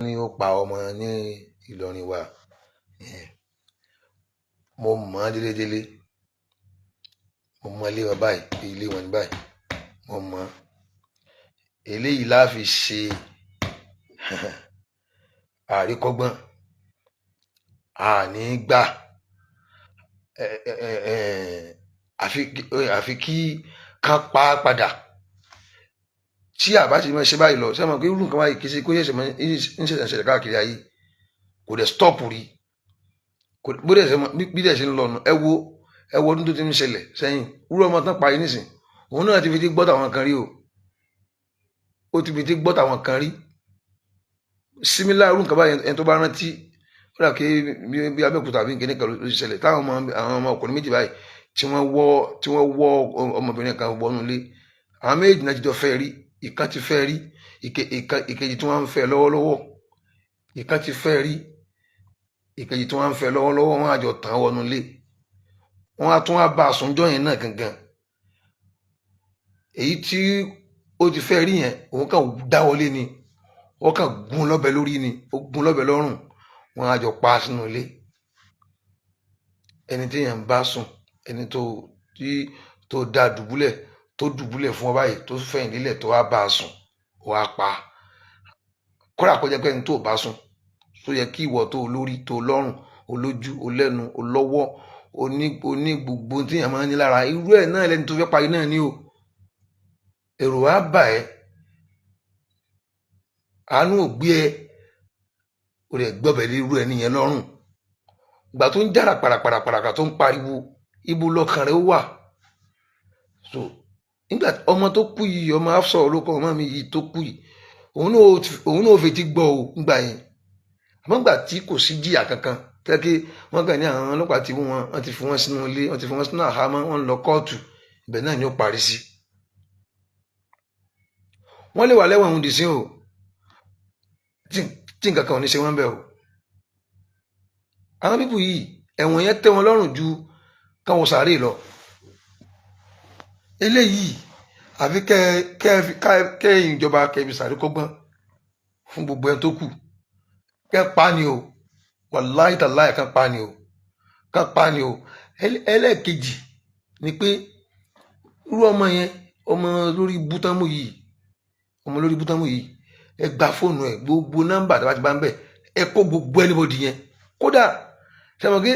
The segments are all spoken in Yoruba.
ní ó pa ọmọ ní Ìlọrin wa, mo mọ̀ ọ́n délédélé, mo mọ ilé wọn báyìí, ilé wọn ní báyìí, mo mọ̀ ọ́n. Eléyìí la fi ṣe àríkọ́gbọ́n, àní gbà, àfi kí ká pa á padà. Tí àbá ti máa ṣe báyìí lọ, ṣé mo pé irú nǹkan báyìí kì í ṣe kó ṣẹ̀ṣẹ̀ ń ṣẹ̀ṣẹ̀ káàkiri ayé, kò dẹ̀ stop rí, bí dẹ̀ ṣe ń lọ nù. Ẹ wo ọdún tó ti ń ṣẹlẹ̀ sẹ́yìn, irú ọmọ tán parí nísìn, òun náà ti fi ti gbọ́ tàwọn kan rí o, ó ti fi ti gbọ́ tàwọn kan rí. Símílà irú nǹkan báyìí, ẹni tó bá rántí, ó dà kí bí Abẹ́òkúta àbí nǹkan ló ti ṣẹlẹ̀, táwọn ọmọ ọkùnrin méjì báyìí tí wọ́n wọ́ ọmọbìnrin kan wọnú ilé. Àwọn méjì náà ti jọ fẹ́ rí, ìkan ti fẹ́ rí, ìkejì tí wọ́n ń fẹ́ lọ́wọ́lọ́wọ́, ìkan ti fẹ́ rí, ìkejì tí wọ́n ń fẹ́ lọ́wọ́lọ́wọ́, wọ́n á jọ tàn wọnú ilé, wọ́n á tún wá bá àsùnjọ́ yẹn náà gangan. Èyí tí ó ti fẹ́ rí yẹn, òun kàn dáwọlé ni, wọ́n kàn gún lọ́bẹ lórí ni, ó gún lọ́bẹ lọ́rùn, wọ́n á jọ pa sínú ilé. Ẹni tí èèyàn ń bá sùn, ẹni tó dá dùbúlẹ̀, tó dùbúlẹ̀ fún ọ báyìí, tó fẹ̀yìn lílẹ̀, tó wá bá a sùn, ó wá pa. Kódà kó jẹ́ pé ẹni tó bá sùn, tó yẹ kí ìwọ tó lórí, tó lọ́rùn, olójú, olẹ́nu, olọ́wọ́, oní gbogbo tí èèyàn máa ń ní lára, irú ẹ̀ náà lẹni tó fẹ́ parí náà ní o. Èrò á bà ẹ́, àánú ò gbé ẹ, ó rẹ̀ gbọ́bẹ̀ lé irú ẹ nìyẹn lọ́rùn. Ìgbà tó ń jára parapara tó ń pariwo, ibo lọkàn rẹ̀ ó wà. So nígbà ọmọ tó kú yìí, ọmọ Hafsa olókọ ọmọ mi yìí tó kú yìí, òun náà ò fetí gbọ́ o nígbà yẹn. Àmọ́ nígbà tí kò sí jìyà kankan, tẹ́kí wọ́n kàn ní àwọn ọlọ́pàá tí wọ́n ti fi wọ́n sínú ilé, wọ́n ti fi wọ́n sínú àhámọ́, wọ́n lọ kóòtù, ibẹ̀ náà ni ó parí sí. Wọ́n lè wà lẹ́wọ̀n òun dì sí o, tí nǹkan kan ò ní ṣe wọ́n bẹ́ẹ̀ o. Àwọn pípù yìí, ẹ̀wọ̀n yẹn tẹ́ wọn lọ́rùn ju káwọn sàárè lọ. Eléyìí àfi kẹ́yìn ìjọba kẹ́bi sàárè kọ́gbọ́n fún gbogbo ẹni tó kù. Kẹ́ pa ni o, wàláhì tàláhì kan pa ni o, kan pa ni o. Ẹlẹ́ẹ̀kejì ni pé irú ọmọ yẹn, ọmọ lórí bútámù yìí, ẹ gba fóònù ẹ, gbogbo nọ́mbà tí a bá ti bá ń bẹ̀, ẹ kó gbogbo anybody yẹn. Kódà sẹ́wọ̀n pé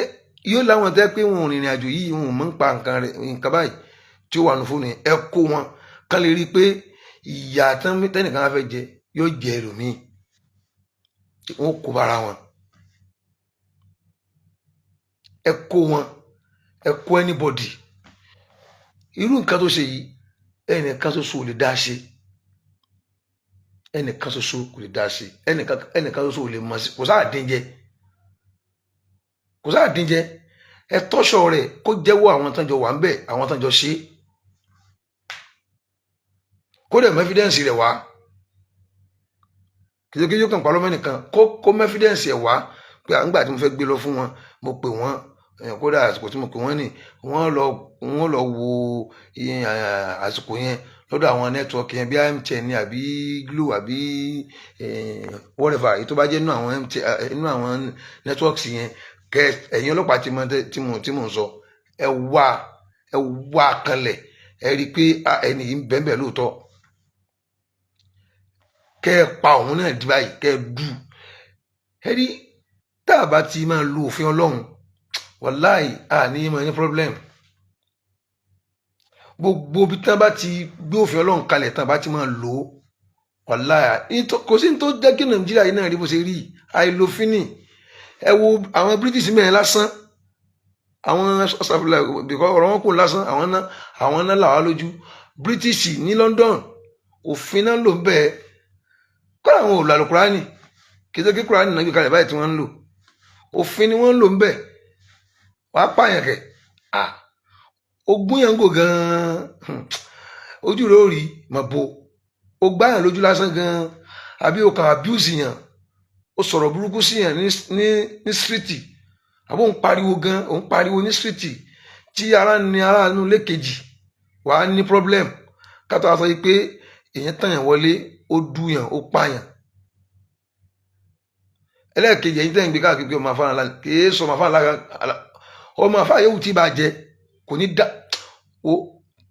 yóò láwọn tẹ́ pé wọn ò rìnrìn àjò yìí, wọn ò mọ̀ ń pa nǹkan báyìí tí ó wà ní fóònù yẹn, ẹ kó wọn kán lè rí i pé ìyà tẹ́nìkan á fẹ́ jẹ yóò jẹ ẹlòmíì, wọn kó bára wọn. Ẹ kó wọn, ẹ kó anybody. Irú nǹkan tó ṣe yìí, ẹnìkan ṣoṣo ò lè dá ṣe, ẹnìkan ṣoṣo kò lè dá ṣe, ẹnìkan ṣoṣo ò lè mọ̀ sí, kò sáà dín jẹ, kò sáà dín jẹ. Ẹ tọ́ṣọ rẹ̀ kó jẹ́wọ́ àwọn tán jọ wà ń bẹ̀, àwọn tán jọ ṣe, kó dẹ̀ mẹ́fídẹ́ǹsì rẹ̀ wá. Kìí yóò kàn pa lọ́mọ nìkan, kó mẹ́fídẹ́ǹsì ẹ̀ wá pé àǹgbà tí mo fẹ́ gbé lọ fún wọn, mo pè wọ́n, kódà àsìkò tí mo pè wọ́n ní, wọ́n lọ wo àsìkò yẹn lọ́dọ̀ àwọn nẹ́tíwọ́ọ̀kì yẹn bí MTN ni àbí Glo àbí whatever, èyí tó bá jẹ́ inú àwọn nẹ́tíwọ́ọ̀kì yẹn. Ẹ̀yin ọlọ́pàá tí mo ń sọ, ẹ wá kanlẹ̀, ẹ rí i pé ẹni yìí ń bẹ́ẹ̀ lóòótọ́. Kẹ́ ẹ pa òun náà di báyìí, kẹ́ ẹ dù. Ẹ rí, tá a bá ti máa lo òfin Ọlọ́run, wàláì àní máa ní problem. Gbogbo bí tán bá ti gbé òfin Ọlọ́run kalẹ̀ tán bá ti máa lò ó, wàláì kò sí ní tó jẹ́ kí Nàìjíríà yìí náà rí bó ṣe rí, àìlófin ni. Ẹ wo àwọn British mẹ́rin lásán, àwọn ọ̀rọ̀ wọn kò lásán, àwọn náà làwá lójú. British ní London, òfin náà lò ń bẹ́ẹ̀, kọ́ àwọn ò lálù Kùránì, kì í ṣe kí Kùránì náà gbé kalẹ̀ báyìí tí wọ́n ń lò, òfin ni wọ́n ń lò ń bẹ́ẹ̀. Wàá pààyàn kẹ̀, ogún yẹn ń gò gan-an, ojú rẹ̀ ó rí mọ̀ bo, ó gbáyàn lójú lásán gan-an, àbí o kàn abuse yàn, ó sọ̀rọ̀ burúkú sí yàn ní síríìtì, àbó ń pariwo gan, òun pariwo ní síríìtì, tí ara ní aráàlú lẹ́kejì, wàá ní problem. Kátó wá sọ yìí pé èèyàn tàn yàn wọlé, ó dùyàn, ó pààyàn. ẹlẹ́ẹ̀kejì ẹ̀yin tẹ́ ń gbé káàkiri pé ọmọ afárá ńlá kì í sọ ọmọ afárá ńlá ọmọ afárá yóò tí bá jẹ kò ní dá o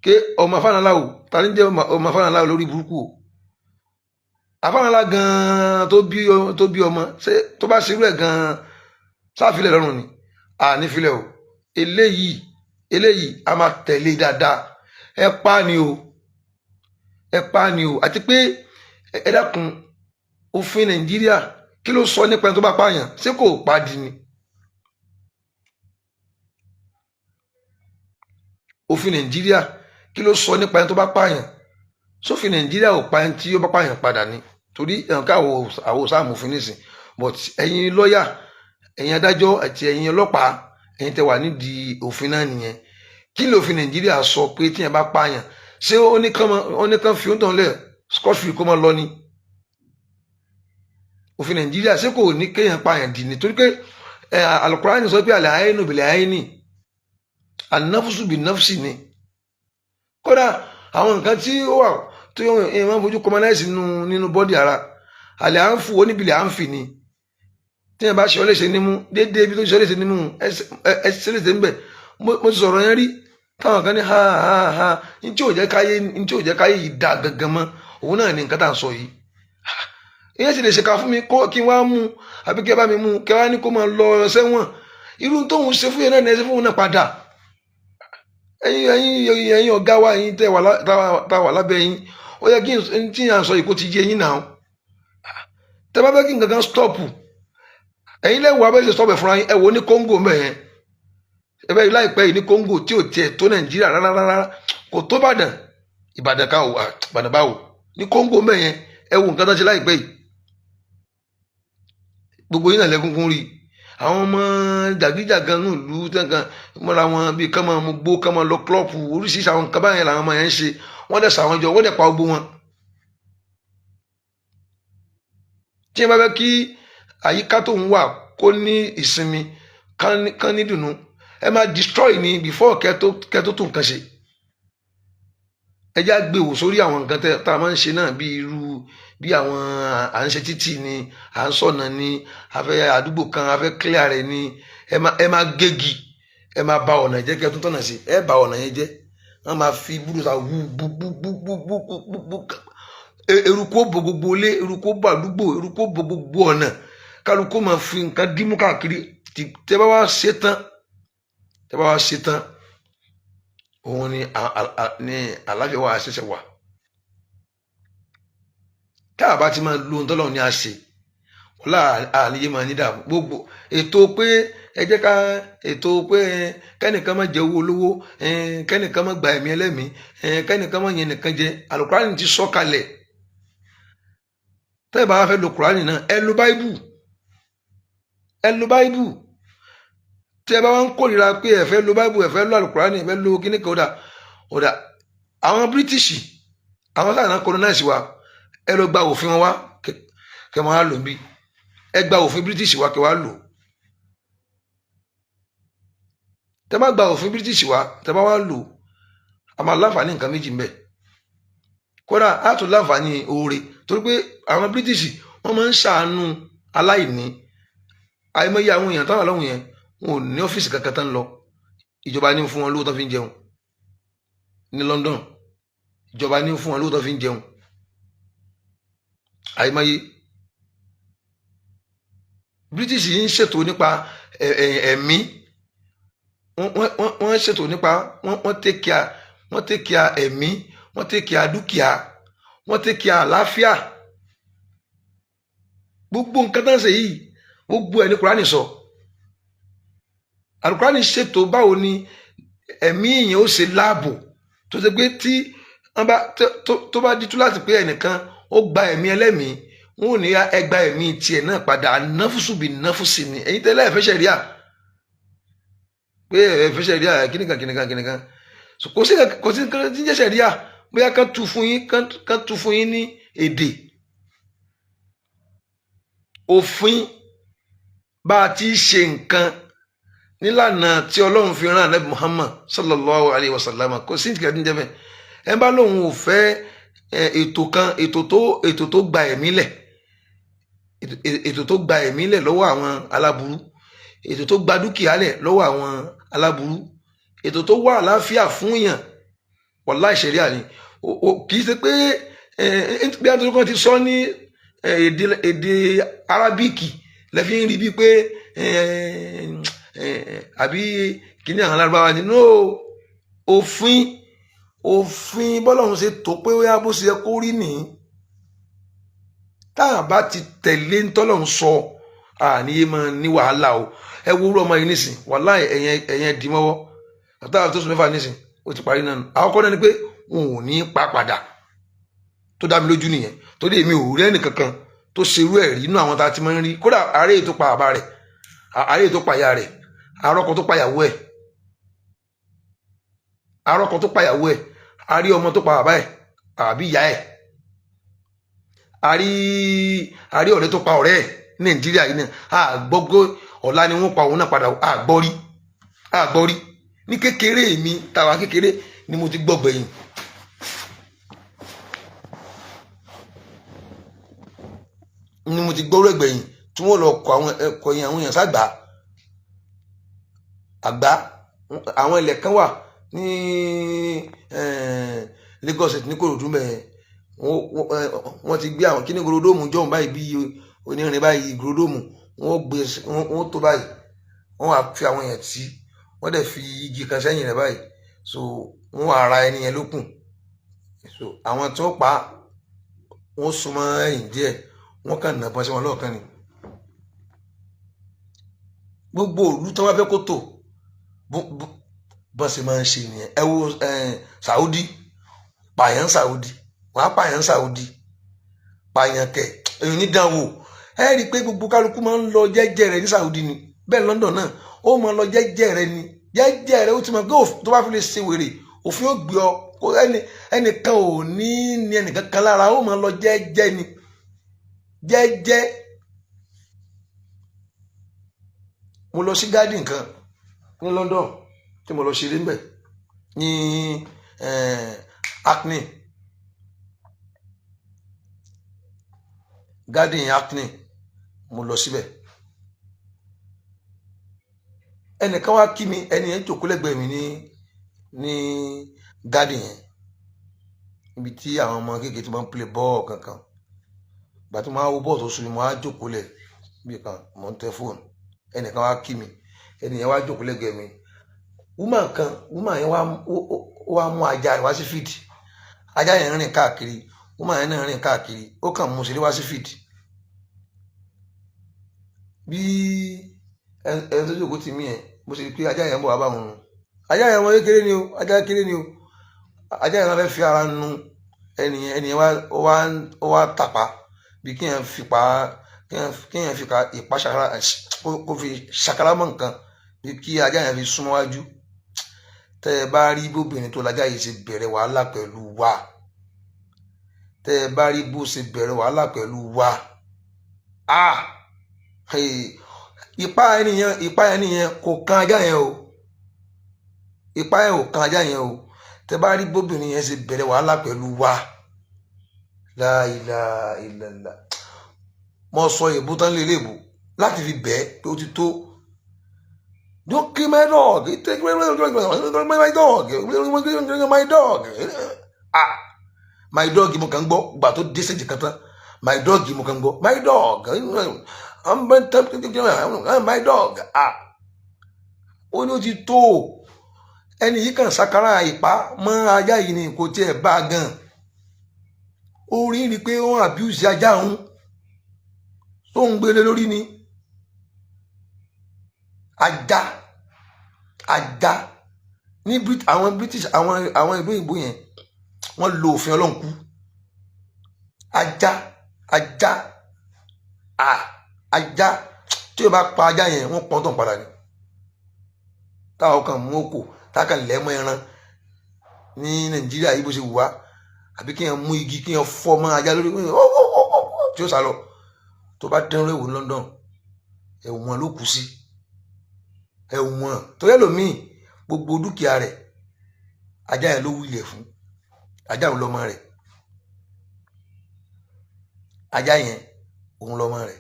ké ọmọ afárá ńlá o ta ní jẹ́ ọmọ afárá ńlá lórí burúkú o afárá ńlá gan-an tó bí ọmọ ṣé tó bá ṣerú ẹ̀ gan-an sáfilẹ̀ lọ́rùn ni ànífilẹ̀ o eléyìí a máa tẹ̀lé dáadáa ẹ pa ni o àti pé ẹ dákun òfin Nàìjíríà kí ló sọ nípa ẹni tó bá pààyàn ṣé kò pàdí ni òfin Nàìjíríà kí ló sọ nípa ẹni tó bá pààyàn sófin Nàìjíríà ò pa ẹni tí ó bá pààyàn padà ni torí ẹ̀ka àwọ̀ sáàmù òfin nísìn but ẹ̀yin lọ́ọ̀yà ẹ̀yin adájọ́ àti ẹ̀yin ọlọ́pàá ẹ̀yin tẹ́ wà nídìí òfin náà nìyẹn kí ló òfin Nàìjíríà sọ pé tíyẹn bá pààyàn ṣé ó ní kán fi oúnjẹ lẹ̀ scott free kó máa lọ ni òfin Nàìjíríà ṣé kò ní kéèyàn pààyàn dì ní torí pé Al-Qur'ani sọ pé àlẹ́ àyínú bìlẹ̀ àyínì ànáfùsù bí náfùsì ni kódà àwọn nǹkan tí ó wà tó yẹ máa fojú commonize nínú bọ́dì ara àlẹ́ à ń fò oníbìlẹ̀ à ń fì ni tí yẹn bá ṣe ọlẹ́ṣẹ̀ nímú déédéé ibi tó ṣe ọlẹ́ṣẹ̀ nímú ẹ ṣe léṣe ń bẹ̀ mo ti sọ̀rọ̀ yẹn rí táwọn kan ní ha ní tí ò jẹ́ káyé yìí dá gangan mọ́ òun náà ní nǹkan tá à ń sọ yìí ìyẹn sì lè ṣèkà fún mi kí n wá mú àbí kí ẹ bá mi mú kí ẹ wá ní kó máa lọ sẹ́wọ̀n irú tóun ṣe fún yẹn náà ní ẹ ṣe fún òun náà padà ẹ̀yin ọ̀gá wa ẹ̀yin tá wà lábẹ́ yín ó yẹ kí n tí yàn sọ yìí kó ti yé yín náà tẹ́ bá fẹ́ kí nǹkan kan stop ẹ̀yin lẹ́wọ̀ abẹ́sẹ̀ stop ẹ̀ fúnra yín ẹ wò ní Congo mbẹ̀ yẹn ẹ bẹ́ẹ̀ láìpẹ́ yìí ní Congo tí ò tiẹ̀ tó Nàìjíríà rárá kò tó Ìbàdàn ká o Ìbàdàn báwo ní Congo mbẹ̀ yẹn ẹ wò nǹkan tó ṣe láìpẹ́ yìí gbogbo yín náà lẹ́kúnkún rí àwọn ọmọ jàgíjàgan náà lù ú tẹ́ǹkan mọ́ra wọn bíi ká máa mú gbó ká máa lọ klọ́ọ̀pù oríṣiríṣi àwọn nǹkan báyẹn làwọn ọmọ yẹn ń ṣe wọ́n dẹ̀ sàwọn jọ wọ́n dẹ̀ pa gbogbo wọn. tí ẹ bá fẹ́ kí àyíká tó ń wà kó ní ìsinmi kán ní dùnú ẹ máa destroy ní before kẹ́ tó tún nǹkan ṣe. ẹ já gbèwò sórí àwọn nǹkan tá a máa ń ṣe náà bí àwọn à ń ṣe títì ni à ń sọ̀nà ni afẹ́ àdúgbò kan afẹ́ clear rẹ̀ ni ẹ máa gégi ẹ máa ba ọ̀nà jẹ́ kẹ́ tó tọ̀nà sí ẹ ba ọ̀nà yẹn jẹ́ wọ́n máa fi búrúta wú bú eruku ó bo gbogbo ilé eruku ó bo àdúgbò eruku ó bo gbogbo ọ̀nà kálukú máa fi nǹkan dímú káàkiri tẹ́ bá wá ṣe tán òun ni àlàáfíà wa ṣẹ̀ṣẹ̀ wà tá a bá ti máa lo ohun tọ́lọ́run ní a ṣe wọ́n àníyé máa ní dààmú gbogbo ètò pé ẹ jẹ́ ká ètò pé kẹ́nìkan má jẹ owó olówó kẹ́nìkan má gba ẹ̀mí ẹlẹ́mìí kẹ́nìkan má yẹn nìkan jẹ àlùkùránì ti sọ kalẹ̀ tẹ́ ẹ bá fẹ́ lo kùránì náà ẹ lo báíbù tí ẹ bá wọn kórìíra pé ẹ fẹ́ lo báíbù ẹ fẹ́ lo àlùkùránì ẹ fẹ́ lo kíníkan ọ̀dà àwọn British àwọn sáà náà colonize wa ẹ lọ gba òfin wọn wá kẹ máa lò bí ẹ gba òfin British wá kẹ wá lò tẹ bá gba òfin British wá tẹ bá wá lò a máa láǹfààní nǹkan méjì mbẹ kódà á tún láǹfààní oore torí pé àwọn British wọn máa ń ṣàánú aláìní àìmọye àwọn èèyàn táwọn àlọ́hùn yẹn wọn ò ní ọ́fíìsì kankan tán lọ ìjọba ní fún wọn lówó tó fi ń jẹun ní London ìjọba ní fún wọn lówó tó fi ń jẹun àìmọye British yìí ń ṣètò nípa ẹ̀mí wọ́n ṣètò nípa wọ́n take care ẹ̀mí wọ́n take care dúkìá wọ́n take care àlàáfíà gbogbo nǹkan tán ṣe yìí gbogbo ẹ̀ ní Kùránì sọ Àlùkùránì ṣètò báwo ni ẹ̀mí èèyàn ó ṣe láàbò tó ṣe pé tí wọ́n bá tó bá di tú láti pé ẹnìkan ó gba ẹ̀mí ẹlẹ́mìí wọn ò ní ẹgbà ẹ̀mí tiẹ̀ náà padà náfùsù bí náfùsì ni ẹ̀yin tẹ́lẹ̀ ẹ̀fẹ́ ṣẹ̀ríà pé ẹ̀fẹ́ ṣẹ̀ríà kíníkan kò sí tí ń jẹ́ ṣẹ̀ríà bóyá kán tu fún yín ní èdè òfin bá a ti ṣe nǹkan nílànà tí Ọlọ́run fi rán Ànábì Muhammad sallallahu alayhi wa sallam kò sí ìtìkẹ́ tí ń jẹ́ bẹ́ẹ̀ ẹ bá lóun ò fẹ́ ètò tó gba ẹ̀mí lẹ̀ ètò tó gba ẹ̀mí lẹ̀ lọ́wọ́ àwọn aláburú, ètò tó gba dúkìá lẹ̀ lọ́wọ́ àwọn aláburú, ètò tó wà àlàáfíà fún èèyàn, wàláhì ṣẹ̀ríà ni. Kì í ṣe pé bí a tó kàn ti sọ ní èdè arábíkì lẹ́fí ń rí bíi pé àbí kíní àwọn alárúbáwá ni. No, òfin bọ́lọ́run ṣe tó pé ó yá bó ṣe yẹ kó rí nìyí. tá a bá ti tẹ̀lé ntọ́lọ́run sọ àníyé máa ní wàhálà o. ẹ wo orú ọmọ yìí nísìn, wàláhì ẹ̀yẹn dì mọ́wọ́ àtàwọn tó sùn mẹ́fà nísìn ó ti parí náà. àkọ́kọ́ náà ni pé wọn ò ní pa padà, tó dá mi lójú nìyẹn. torí èmi ò rí ẹnì kankan tó ṣerú ẹ̀ rí inú àwọn tá a ti máa ń rí. kódà àárẹ̀ tó pa bàbá rẹ̀, àárẹ̀ tó pa ìyá rẹ̀, àrọ́kọ tó pa ìyàwó ẹ̀, àrọ́kọ tó pa ìyàwó ẹ̀, àrí ọmọ tó pa bàbá ẹ̀ àbí ìyá ẹ̀, àrí ọ̀rẹ́ tó pa ọ̀rẹ́ ẹ̀ ní Nàìjíríà yìí náà. àgbọ́gbọ́ ọ̀la ni wọ́n pa òun náà padà, àgbọ́rí ní kékeré mi tàwa kékeré ni mo ti gbọ́ gbẹ̀yìn. ni mo ti gbọ́rọ̀ ẹ̀gbẹ̀yìn tí wọ́n lọ kọ̀yìn àwọn èèyàn ságbà àgbà. àwọn ilẹ̀ kan wà ní Lagos State ní Kòròdú mẹ́ẹ̀, wọ́n ti gbé àwọn kíní gorodomu jọ̀hún báyìí bí onírin báyìí gorodomu, wọ́n tó báyìí, wọ́n wá fi àwọn èèyàn tí wọ́n dẹ̀ fi igi kan sẹ́yìn rẹ̀ báyìí, so wọ́n wá ara ẹni yẹn lókùn. so àwọn tí wọ́n pa wọ́n súnmọ́ ẹ̀yìn díẹ̀, wọ́n kàn nà bọ́n sí wọn lọ́ọ̀kan ni. gbogbo òlú tí wọ́n fẹ́ kó tò bọ́n sì máa ń ṣe nìyẹn. ẹ wo Saudi, pààyàn Saudi, wọ́n á pààyàn Saudi, pààyàn kẹ̀ èyí ní dánwò. ẹ rí i pé gbogbo kálukú máa ń lọ jẹ́jẹ́ rẹ̀ ní Saudi ni, bẹ́ẹ̀ London náà ó máa lọ jẹ́jẹ́ rẹ̀ ni. jẹ́jẹ́ rẹ̀ ó ti mọ̀ pé tó bá fi lè ṣe wèrè òfin ó gbé ọ, ẹnìkan ò ní ẹnìkan kan lára, ó máa lọ jẹ́jẹ́ ni, jẹ́jẹ́. mo lọ sí garden kan ní London tí mo lọ ṣeré ńbẹ̀ ní Hackney, garden Hackney, mo lọ síbẹ̀. ẹnìkan wá kí mi, ẹni yẹn jókòó lẹ́gbẹ̀ẹ́ mi ní garden yẹn, ibi tí àwọn ọmọ kékeré tí wọ́n ń play bọ́ọ̀ kankan. ìgbà tí mo máa wo bọ́ọ̀ tó sùn ni mo á jókòó lẹ̀ bí kan, mo ń tẹ fóònù. ẹnìkan wá kí mi, ẹni yẹn wá jókòó lẹ́gbẹ̀ẹ́ mi. woman yẹn wá mú ajá rẹ̀ wá sí fíìdì. ajá yẹn rìn káàkiri, woman yẹn náà rìn káàkiri, ó kàn mú sílé wá sí fíìdì. bí ẹni tó jókòó tì mí yẹn, mo ṣe pé ajá yẹn ń bọ̀ wá bá wọn. ajá yẹn wọn kékeré ni o, ajá kékeré ni o. ajá yẹn wọn fẹ́ fi ara nu ẹni yẹn ó wá tàpá bí kéèyàn fi ìpá ṣàkàrà kó fi ṣàkàrà mọ́ nǹkan, bí kí ajá yẹn fi súnmọ́ wájú. tẹ́ ẹ bá rí bóbìnrin tó lajá yìí ṣe bẹ̀rẹ̀ wàhálà pẹ̀lú wa, tẹ́ ẹ bá rí bó ṣe bẹ̀rẹ̀ wàhálà pẹ̀lú wa, ìpá ẹni yẹn kò kan ajá yẹn o, ìpá yẹn ò kan ajá yẹn o. tẹ́ bá rí bóbìnrin yẹn ṣe bẹ̀rẹ̀ wàhálà pẹ̀lú wa, la ilaha illallah. mo sọ èbú tán lé léèbú láti fi bẹ́ẹ̀ pé ó ti tó. don't kill my dog, take my dog, my dog. my dog mo kàn gbọ́ gbà tó dé séjì kan tán, my dog mo kàn gbọ́, my dog, my dog. ó ní ó ti tó. ẹni yìí kàn ṣàkàrà ìpá mọ́ ajá yìí ni kò tiẹ̀ bá a gan. ó rí pé ó ń abuse ajá òun tó ń gbélé lórí ni. ajá ní àwọn British, àwọn ìlú òyìnbó yẹn wọ́n lo òfin Ọlọ́run kú. ajá tí o bá pa ajá yẹn wọ́n pọ́n tán padà ni. táwọn kan mú òkò táwọn lẹ́mọ́ ẹran ní Nàìjíríà yìí bó ṣe wù wá, àbí kéèyàn mú igi kéèyàn fọ́ mọ́ ajá lórí tí ó sá lọ. tó bá dẹ́rùn ẹ̀wò ní London, ẹ̀wọ̀n ló kù sí, ẹ̀wọ̀n tó yẹ lómi gbogbo dúkìá rẹ̀ ajá yẹn ló wílẹ̀ fún. ajá òun lọ́mọ rẹ̀, ajá yẹn òun lọ́mọ rẹ̀.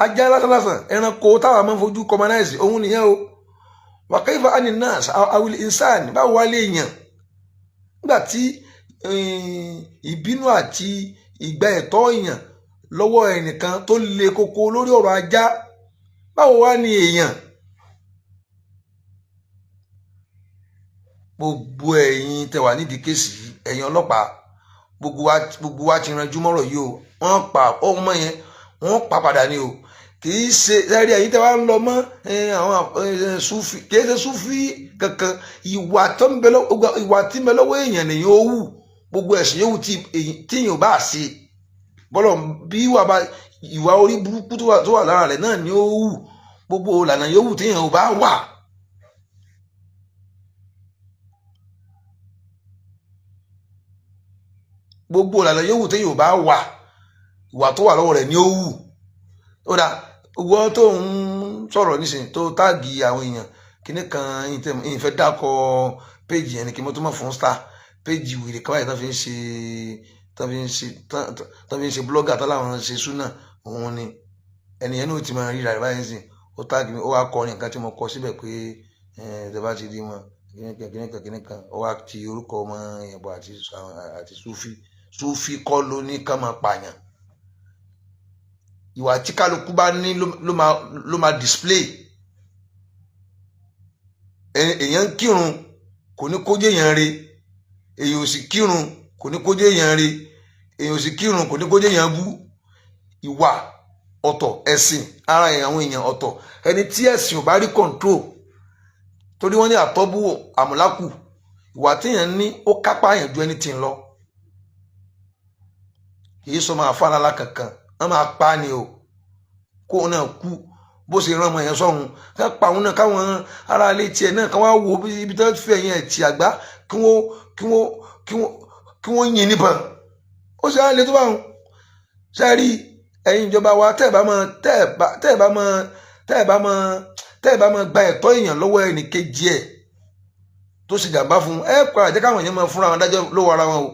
ajá lásánlásán ẹranko táwa máa ń fojú commonize òun nìyẹn o wa kayfa ani nas awil insan báwo wá lè yàn nígbà tí ìbínú àti ìgbà ẹ̀tọ́ èèyàn lọ́wọ́ ẹnìkan tó le koko lórí ọ̀rọ̀ ajá báwo wá ní èèyàn. Gbogbo ẹ̀yin tẹ́ wà nídìí kéèsì ẹ̀yin ọlọ́pàá gbogbo wa ti ranjú mọ́rọ̀ yìí o wọ́n pa ọmọ yẹn wọ́n pa padà ní o kì í ṣe ẹ̀rí ẹ̀yin tẹ́ wà ń lọ mọ́ àwọn sufi kì í ṣe sufi kankan ìwà tí ń bẹ lọ́wọ́ èèyàn nìyẹn ó wù gbogbo ẹ̀sìn yòówù tí èèyàn bá ṣe bọ́lọ̀ bí ìwà orí burúkú tó wà lára rẹ̀ náà ni ó wù gbogbo ìlànà yòówù tí èèyàn bá wà. Gbogbo ìlànà yòówù tí èèyàn bá wà ìwà tó wà lọ́wọ́ rẹ̀ ni ó wù. Ó dà ìwọ tó ń sọ̀rọ̀ nísìnyí tó táàgì àwọn èèyàn kíní kan ìfẹ́ dákọ̀ péjì ẹni kí mo tó mọ̀ fún star péjì wèrè kan báyìí tó fi ń ṣe blogger tó láwọn ṣe súnà òun ni ẹni yẹn ní ò ti máa ríra rẹ̀ báyìí sìn ó táàgì mi ó wá kọ nǹkan tí mo kọ síbẹ̀ pé ẹ̀ bá ti rí wọn kíní kan ó wá ti orúkọ ọmọ ìyàbọ̀ àti sufi kọ́ ló ní ká máa pààyàn ìwà tí kálukú bá ní ló máa display èèyàn kírun kò ní kó jẹ́ èèyàn re èèyàn ò sì kírun kò ní kó jẹ́ èèyàn re èèyàn ò sì kírun kò ní kó jẹ́ èèyàn bú ìwà ọ̀tọ̀ ẹ̀sìn ara àwọn èèyàn ọ̀tọ̀ ẹni tí ẹ̀sìn ò bá rí control torí wọ́n ní àtọ́bù àmúlákù ìwà téèyàn ní ó kápá àyàn ju ẹni tí ń lọ kìí sọ máa fa alálà kankan wọ́n máa pa ni o kó o náà kú bó ṣe rán ọmọ yẹn sọ́run ká pa òun náà káwọn ará ilé tiẹ̀ náà ká wá wo ibi tó fi ẹ̀yìn ẹ̀tì àgbá kí wọ́n yìn níbọn ó ṣe á lè tó bá wọn ṣáàrí ẹ̀yin ìjọba wa tẹ́ ẹ̀ bá máa gba ẹ̀tọ́ èèyàn lọ́wọ́ ẹnì kejì ẹ̀ tó ṣe jàmbá fún ẹ padà jẹ́ káwọn èèyàn máa fúnra wọn dájọ́ lọ́wọ́ ara wọn o.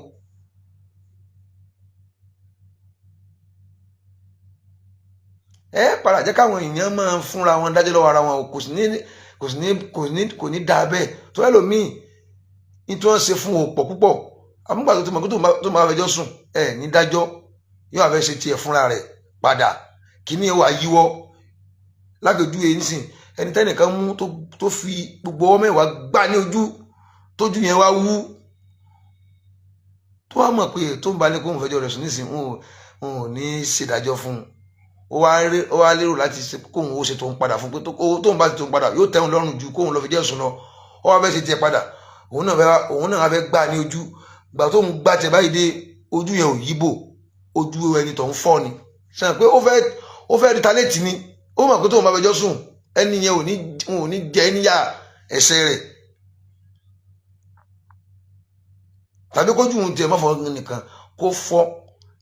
ẹ padà jẹ́ káwọn èèyàn máa fúnra wọn dájọ́ lọ́wọ́ ara wọn o kò ní dáa bẹ́ẹ̀ tó ẹ lòmíì ní tí wọ́n ṣe fún òpọ̀ púpọ̀ àmúgbà tó ti mọ̀ tó máa fẹjọ́ sùn ẹ ní dájọ́ yóò àfẹ́ ṣe tiẹ̀ fúnra rẹ̀ padà kíní ẹ wà yíwọ́ lágbèjú yẹn nísìn ẹni tẹ́nìkan mú tó fi gbogbo ọwọ́ mẹ́wàá gbá ní ojú tójú yẹn wá wú tó wá mọ̀ pé tó ń bá ní kó ń fẹjọ́ rẹ̀ sùn nísìn wọn ò ní ṣèdájọ́ fún un ó wá lérò láti kóhun ó ṣe tó ń padà fún pé tóun bá ti tó ń padà yóò tẹ́hun lọ́rùn ju kóhun lọ fi jẹ́ sùn lọ ó wá fẹ́ ṣe tiẹ̀ padà òun náà fẹ́ gbá ní ojú gbà tó ń gbá tiẹ̀ báyìí dé ojú yẹn ò yíbò ojú ẹni tó ń fọ́ ni sàn pé ó fẹ́ retaliate ni ó mọ̀ pé tóun bá fẹjọ́ sùn ẹni yẹn ò ní jẹ níyà ẹ̀ṣẹ̀ rẹ̀ tàbí kójú òun tiẹ̀ má fọ́ nìkan kó fọ́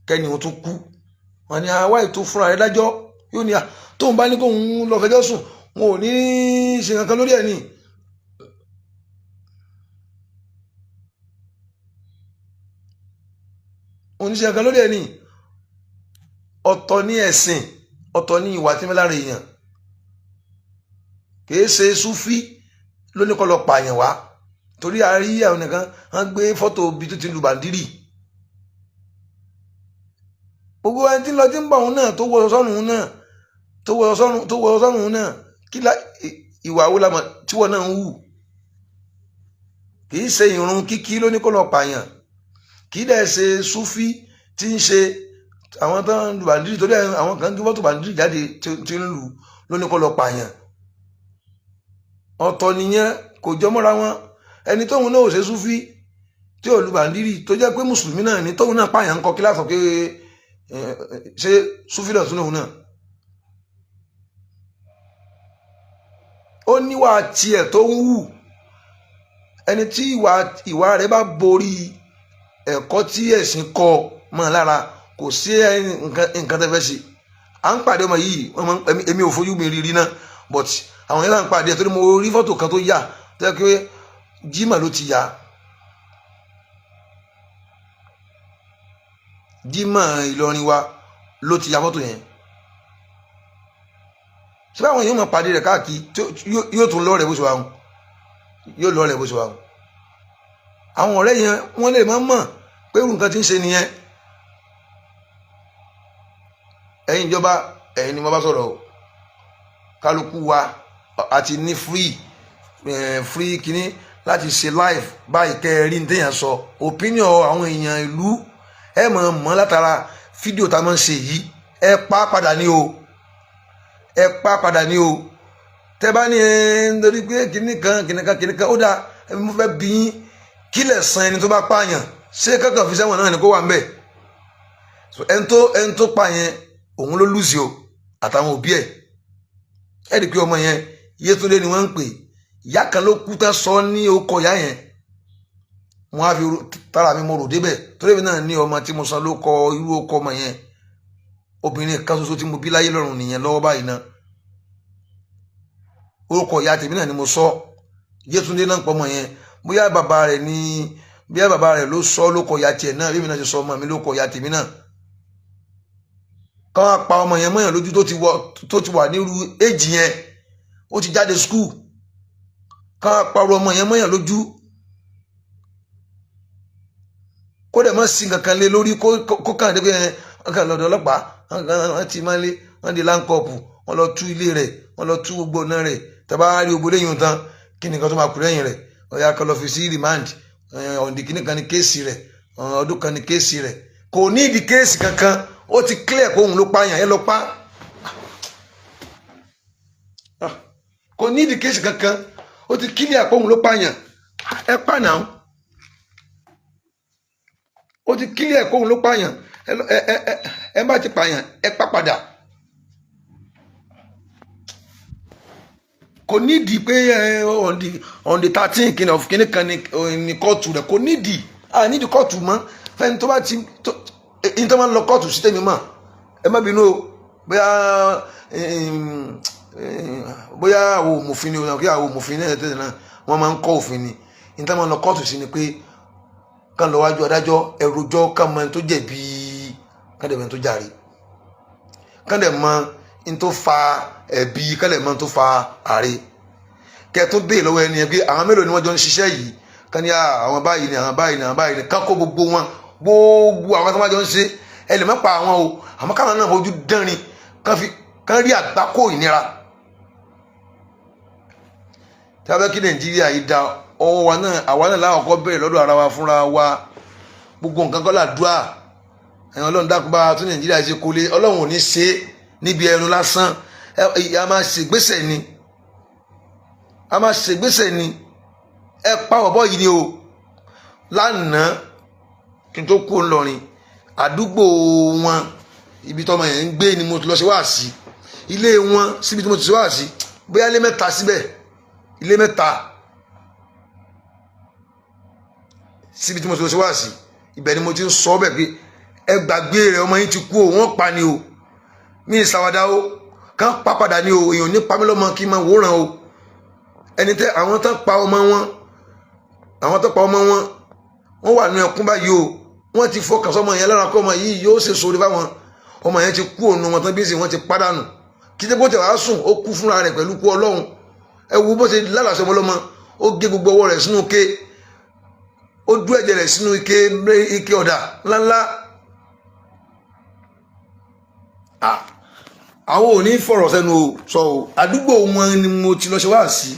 kẹ́ni òun tún kú wọn ni àwa ètò fúnra rẹ̀ dájọ́ yóò ní tóun bá ní kóun lọ fẹjọ́ sùn wọn ò ní ṣe kankan lórí ẹ̀ ni. oníṣẹ́ kan lórí ẹ̀ ni ọ̀tọ̀ ní ẹ̀sìn ọ̀tọ̀ ní ìwà tí mẹ́lára èèyàn kìí ṣe súfí lóníkọ́ lọ pààyàn wá torí a rí àwọn nìkan wọ́n gbé fọ́tò bí tó ti lu bàndírì gbogbo ẹni tí ń lọ tí ń bọ̀ òun náà tó wọ sọ́run náà kí ìwà wo lamọ̀ tí wọ́n náà ń hù kìí ṣe ìrun kíkí lóníkọ́ lọ pààyàn kìí dẹ̀ ṣe súfí tí ń ṣe àwọn tó ń lu bàndírì torí àwọn kan gbé fọ́tò bàndírì jáde tí ń lu lóníkọ́ lọ pààyàn ọ̀tọ̀ nìyẹn kò jọ mọ́ra wọn ẹni tóun náà ò ṣe súfí tí ò lu bàndírì tó jẹ́ pé mùsùlùmí náà ni tóun náà pààyàn ń kọ kíláàsì pé ṣe súfí náà tún lòun náà ó níwà tiẹ̀ tó ń wù ẹni tí ìwà rẹ̀ bá borí ẹ̀kọ́ tí ẹ̀sìn kọ́ mọ́ lára kò sí nǹkan tẹ́ fẹ́ ṣe à ń pàdé ọmọ yìí èmi ò fojú mi rí náà but àwọn yẹn là ń pàdé torí mo rí fọ́tò kan tó yà tó yẹ pé jimá ló ti yà Jímọ̀ Ìlọrin wa ló ti ya fọ́tò yẹn ṣé báwọn yóò máa pàdé rẹ̀ káàkiri yóò tún lọ́ọ̀rẹ̀ bó ṣe wà wọn yóò lọ́ọ̀rẹ̀ bó ṣe wà wọn àwọn ọ̀rẹ́ yẹn wọ́n lè máa mọ̀ pé irú nǹkan tí ń ṣe nìyẹn. ẹ̀yin ìjọba ẹ̀yin ni mo bá sọ̀rọ̀ o kálukú wa àti ní free kínní láti ṣe live báyìí kẹrin téèyàn sọ opinion àwọn èèyàn ìlú ẹ mọ̀ látara fídíò tá a máa ń ṣe yìí ẹ pa padà ní o ẹ pa padà ní o tẹ bá ní nítorí pé kínní kan ó dáa mo fẹ́ bí yín kílẹ̀ san ẹni tó bá pààyàn ṣé kankan fi sẹ́wọ̀n náà ni kó wà ń bẹ̀ ẹni tó pààyàn òun ló lùsì o àtàwọn òbí ẹ̀ ẹ̀ rí i pé ọmọ yẹn Yétúndé ni wọ́n ń pè ìyá kan ló kú tán sọ ní okọ ìyá yẹn wọn á fi tára mi mo rò débẹ̀ torí mi náà ní ọmọ tí mo san ló kọ irú okọ ọmọ yẹn obìnrin kan ṣoṣo tí mo bí láyé lọ́rùn nìyẹn lọ́wọ́ báyìí náà orúkọ ìyá tèmi náà ni mo sọ Yétúndé náà pọ̀ ọmọ yẹn bóyá bàbá rẹ̀ ló sọ ló kọ ìyá tiẹ̀ náà bí mi náà ṣe sọ ọmọ mi ló kọ ìyá tèmi náà kán á pa ọmọ yẹn mọ́yàn lójú tó ti wà nírú éjì yẹn ó ti jáde skul kán á pa ọmọ yẹn mọ́yàn lójú kó dẹ̀ mọ́ sí kankan lé lórí kó kàn dé pé wọ́n kàn lọ́dọ̀ ọlọ́pàá wọ́n ti máa lé wọ́n di láńkọ́ọ̀pù wọ́n lọ tú ilé rẹ̀ wọ́n lọ tú gbogbo náà rẹ̀ tàbá rí gbogbo lẹ́yìn tán kí nìkan tó máa kú lẹ́yìn rẹ̀ ọ̀yà kan lọ fi sí remand ọ̀ǹdì kìíní kan ní kéèsì rẹ̀ ọdún kan ní kéèsì rẹ̀ kò ní ìdí kéèsì kankan ó ti clear kó òun ló pààyàn ẹ lọ pa kò ní ìdí kéèsì kankan ó ti clear kó òun ló pààyàn ẹ pa náà ó ti clear kó òun ló pààyàn ẹ bá ti pààyàn ẹ pa padà kò nídìí pé on the 13 kíní kan ní kóòtù rẹ kò nídìí nídìí kóòtù mọ́ fẹ́ni tó bá ti ní tó máa ń lọ kóòtù sí tèmi mọ̀ ẹ má bínú o bóyá àwọn òmùfin ni kí àwọn òmùfin náà tẹ̀lé náà wọ́n máa ń kọ́ òfin ni ní tó máa ń lọ kóòtù sí ni pé kàn lọ wájú adájọ́ ẹrùjọ́ kàn mọ ẹni tó jẹ̀bi kàn dẹ̀ mọ ẹni tó jàre kàn dẹ̀ mọ ẹni tó fa ẹ̀bi kàn dẹ̀ mọ ẹni tó fa àre kẹ́ẹ̀tún bẹ́ẹ̀ lọ́wọ́ ẹni yẹn pé àwọn mélòó ni wọ́n jọ ń ṣiṣẹ́ yìí kàn ní àwọn báyìí ni àwọn báyìí ni àwọn báyìí ni kàn kó gbogbo àwọn tó máa jọ ń ṣe ẹ lè má pa àwọn o àmọ́ káwọn náà fojú dánrin kàn rí àgbákò ìnira tí a bẹ́ kí Nàìjíríà yìí da ọwọ́ wa náà àwa náà láwọn kọ́ bẹ̀rẹ̀ lọ́dọ̀ ara wa fúnra wa gbogbo nǹkan kọ́ làdúrà ẹ̀yàn Ọlọ́run dákun bá tún Nàìjíríà ṣe kólé Ọlọ́run ò ní ṣe níbi ẹnu lásán a máa ṣègbésẹ̀ ni ẹ pa ọ̀bọ yìí ni o lánàá kí n tó kú ńlọrin àdúgbò wọn ibi tọmọ yẹn ń gbé ni mo ti lọ sí wáàsí ilé wọn síbi tí mo ti sí wáàsí bóyá ilé mẹ́ta síbẹ̀ ilé mẹ́ta síbi tí mo ti lọ sí wáàsí ibẹ̀ ni mo ti ń sọ bẹ́ẹ̀ pé ẹ gbàgbé rẹ̀ ọmọ yín ti kú o wọ́n pa ni o mí ìsàwádà o kàn pa padà ni o èèyàn ní pamílọ́mọ kí n máa wòran o ẹni tẹ àwọn tó pa ọmọ wọn wọ́n wà ní ẹkún báyìí o wọ́n ti fọkàn sọmọ yẹn lára kọ́ ọmọ yìí yóò ṣe sórí fáwọn ọmọ yẹn ti kú òun wọn tán bí wọ́n ti pàdánù kí tẹ́ bó tẹ̀ wá sùn ó kú fúnra rẹ̀ pẹ̀lú kú Ọlọ́run ẹ wo bó ṣe lálàsọ ọmọ ọlọ́mọ ó gé gbogbo ọwọ́ rẹ̀ sínú ike ó dú ẹ̀jẹ̀ rẹ̀ sínú ike ọ̀dà ńláńlá àwọn ò ní fọ̀rọ̀ sẹ́nu sọ o àdúgbò wọn ni mo ti lọ ṣe wá sí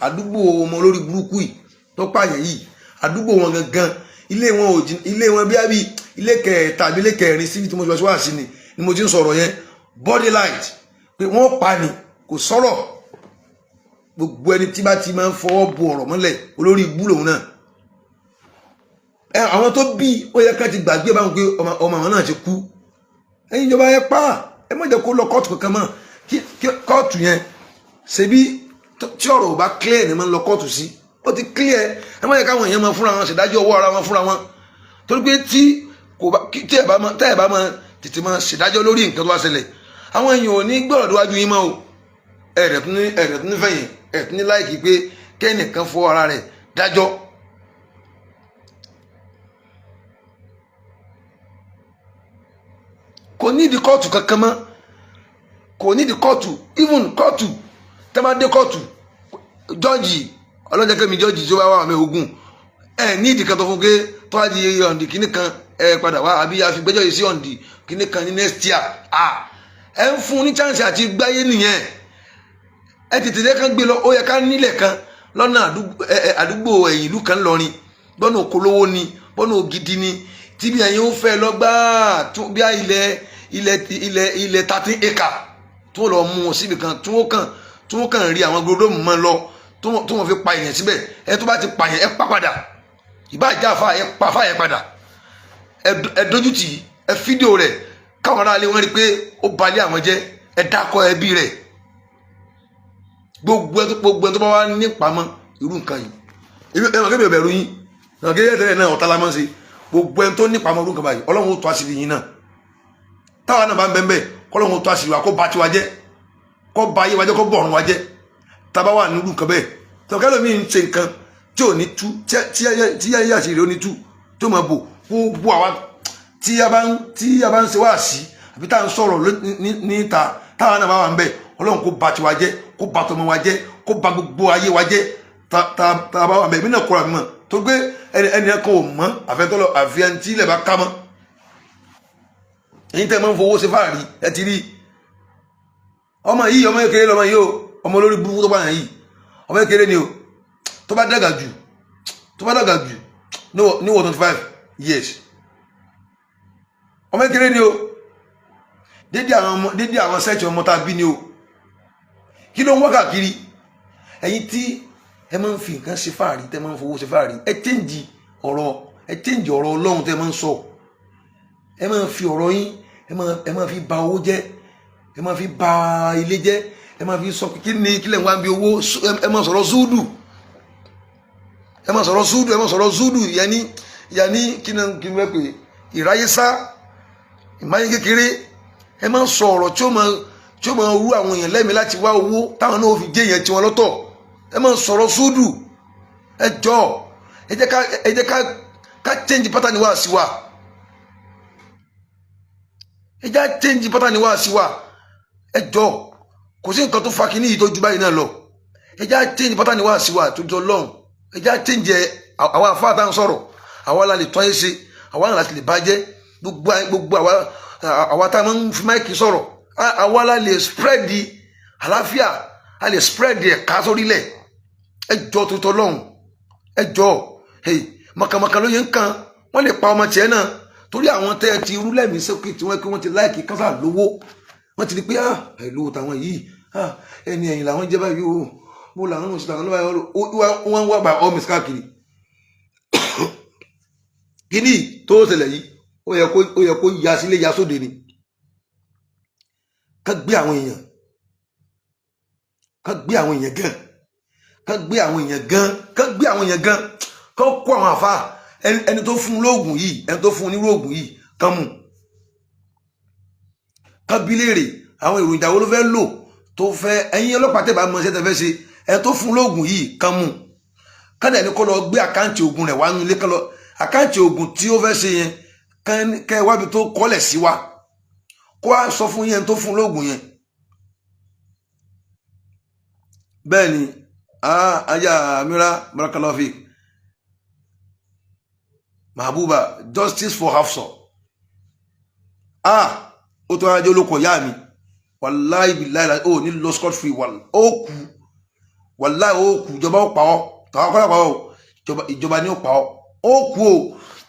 àdúgbò ọmọ olórí burúkú yìí tó pààyàn yìí àdúgbò wọn gangan ilé wọn bí ilé kẹta àbí ilé kẹrin síbi tí mo ti lọ ṣe wá sí ni mo ti ń sọ̀rọ̀ yẹn body light pé wọ́n pa ni kò sọ̀rọ̀ gbogbo ẹni tí bá ti máa ń fọwọ́ bo ọ̀rọ̀ mọ́lẹ̀ olórí ibú lòun náà àwọn tó bí ó yẹ ká ti gbàgbé báwọn pé ọmọ àwọn náà ti kú ẹ̀yin ìjọba ẹ pa ẹ má jẹ́ kó lọ kóòtù kankan mọ́ kí kóòtù yẹn ṣebí tí ọ̀rọ̀ ò bá clear ni máa ń lọ kóòtù sí ó ti clear ẹ má jẹ́ káwọn èèyàn máa fúnra wọn ṣèdájọ́ ọwọ́ ara wọn fúnra wọn torí pé tí ẹ bá máa tètè máa ṣèdájọ́ lórí nǹkan tó bá ṣẹlẹ̀ àwọn èèyàn ò ní gbọ́dọ̀ níwájú yín mọ́ o ẹ̀rẹ̀ tún ní fẹ̀yìn ẹ̀rẹ̀ tún ní láìkí pé kẹ́nìkan fọ́ ara rẹ̀ dájọ́ kò ní ìdí kóòtù kankan mọ́ kò ní di kóòtù even kóòtù tẹ́ bá dé kóòtù jọ́ọ̀jì ọlọ́jẹ́kẹ́mi jọ́ọ̀jì tó bá wà mẹ́ ogun ní ìdí kan tó fún pé tó wá di ọ̀ǹdì kìíní kan padà wá àbí àfigbẹ́jọ́ yìí sí ọ̀ǹdì kìíní kan ní next year ẹ ń fún ní chance àti gbáyé nìyẹn ẹ tètè dé kan gbé lọ ó yẹ ká nílẹ̀ kan lọ́nà àdúgbò ẹ̀yìn ìlú kan lọ́rin bọ́nà òkòlówó ni bọ́nà ògidì ni tíbi ẹ̀yìn ó fẹ́ lọ gbáà bí i ilẹ̀ 13 acre tó lọ mú wọn síbi kan tí wọ́n kàn rí àwọn gbọdọ̀ mọ́ lọ tí wọ́n fi pa èèyàn síbẹ̀ ẹ tó bá ti pààyàn ẹ pa padà ìbáàjá àfa ẹ pa àfa yẹn padà ẹ dójútì ẹ fídíò rẹ̀ káwọn aráàlú wọn rí i pé ó balẹ̀ àwọn jẹ́ ẹ dákọ̀ ẹbí rẹ̀ gbogbo ẹ tó bá wà ní pamọ́ irú nǹkan yìí ẹ mọ̀ kébì ọ̀bẹ̀rù yín ẹ mọ̀ kébì tẹ́lẹ̀ náà ọ̀tá la máa ń ṣe gbogbo ẹ tó ní pamọ́ irú nǹkan báyìí ọlọ́run ó tó àṣírí yín náà táwa náà bá ń bẹ́ẹ̀ bẹ́ẹ̀ kọ́lọ́run ó tó àṣírí wa kó ba tiwa jẹ́ kó ba ayé wa jẹ́ kó bọ̀rùn wa jẹ́ tábà wà nínú nǹkan bẹ́ẹ̀ tọ́kẹ́lẹ́ mi ń ṣe nǹkan tí ò ní tú tí yá yá àṣírí ó ní tú tó máa bò gbogbo àwa tí a bá ń ṣe wá sí àbí tá à ń sọ̀rọ̀ níta táwa náà bá wà ń bẹ̀ ọlọ́run kó ba tiwa jẹ́ kó ba tọmọ wa jẹ́ kó ba gbogbo ayé wa jẹ́ tá a bá wà ń bẹ̀ mí náà kóra mi mọ̀ tó gbé ẹni kan ò mọ́ àfẹ́tọ́lọ́ àfihàn tí ilẹ̀ bá ká mọ́ èyí tẹ́ máa ń fowó ṣe fáàrí ẹ ti rí ọmọ yìí ọmọ kékeré lọmọ yìí o ọmọ olórí burúkú tó bá yàn yìí ọmọ kékeré ni o tó bá dàgbà jù ní wọ́n 25 years ọmọ kékeré ni o dédé àwọn sẹ́ẹ̀tì ọmọ tá a bí ni o kí ló ń wá káàkiri ẹ̀yin tí ẹ máa ń fi nǹkan ṣe fáàrí tẹ́ máa ń fowó ṣe fáàrí ẹ chẹ́ǹjì ọ̀rọ̀ ọlọ́run tẹ́ máa ń sọ ẹ máa fi ọ̀rọ̀ yín ẹ máa fi ba owó jẹ́ ẹ máa fi ba ilé jẹ́ ẹ máa fi sọ kí ni kílẹ̀ ń wá bí owó ẹ máa sọ̀rọ̀ zúdù ẹ máa sọ̀rọ̀ zúdù yanni kí ni wọ́n pè ìráyésá ìmáyé kékeré ẹ máa sọ ọ̀rọ̀ tí ó máa rú àwọn èèyàn lẹ́mìí láti wá owó táwọn náà fi jẹ́ èèyàn tiwọn lọ́tọ̀ ẹ máa sọ̀rọ̀ zúdù ẹ jọ ẹ jẹ́ ká change pattern wá sí wa ẹ jẹ́ change pattern wá sí wa ẹ jọ kò sí nǹkan tó fa kínní yìí tó ju báyìí náà lọ ẹ jẹ́ change pattern wá sí wa tó jọ lọ́hùn ẹ jẹ́ change àwa àfáà tá à ń sọ̀rọ̀ àwa la lè tọ́ ẹ ṣe àwa náà láti lè bàjẹ́ gbogbo àwa tá a máa ń fi máìkì sọ̀rọ̀ àwa la lè spread àlàáfíà a lè spread ẹ̀ka sórílẹ̀ ẹ jọ tó tọ́ lọ́hùn ẹ jọ mọ̀kànmọ̀kàn ló yẹ ń kan wọ́n lè pa ọmọ tiẹ̀ náà torí àwọn tẹ́ ẹ ti rú lẹ́mìí sókè tí wọ́n ti láìkì kánsà lówó wọ́n ti di pé àìlówó táwọn yìí ẹni ẹ̀yìn làwọn jẹ́ báyìí o mo làwọn mọ̀ sí làwọn lọ́wọ́ wọ́n wá gba ọ́mìsì káàkiri kíní tó ṣẹlẹ̀ yìí ó yẹ kó ya sílé ya sóde ni ká gbé àwọn èèyàn gan ká kó àwọn àfáà ẹni tó fún lóògùn yìí ẹni tó fún onírú òògùn yìí kán mú ká bi léèrè àwọn ìròyìn ìdáwó ló fẹ́ lò tó fẹ́ ẹ̀yin ọlọ́pàá tẹ̀ bá mọ iṣẹ́ tẹ́ fẹ́ ṣe ẹni tó fún lóògùn yìí kán mú kádà ní kó lọ gbé àkáǹtì oògùn rẹ̀ wá nílé kán lọ àkáǹtì oògùn tí ó fẹ́ ṣe yẹn kẹ́ ẹ wábi tó kọ́lẹ̀ sí wa kó wá sọ fún yẹn tó fún lóògùn yẹn bẹ́ẹ̀ ni ajá amira barakalafi Mahabuba justice for Hafsa ó tó ajé olóko ìyá mi wàláì bìláì ó ní lọ scot free wàláì ó kú ìjọba ó pa ọ́ tàwọn akọ́lá pa ọ́ ìjọba ní ó pa ọ́ ó kú o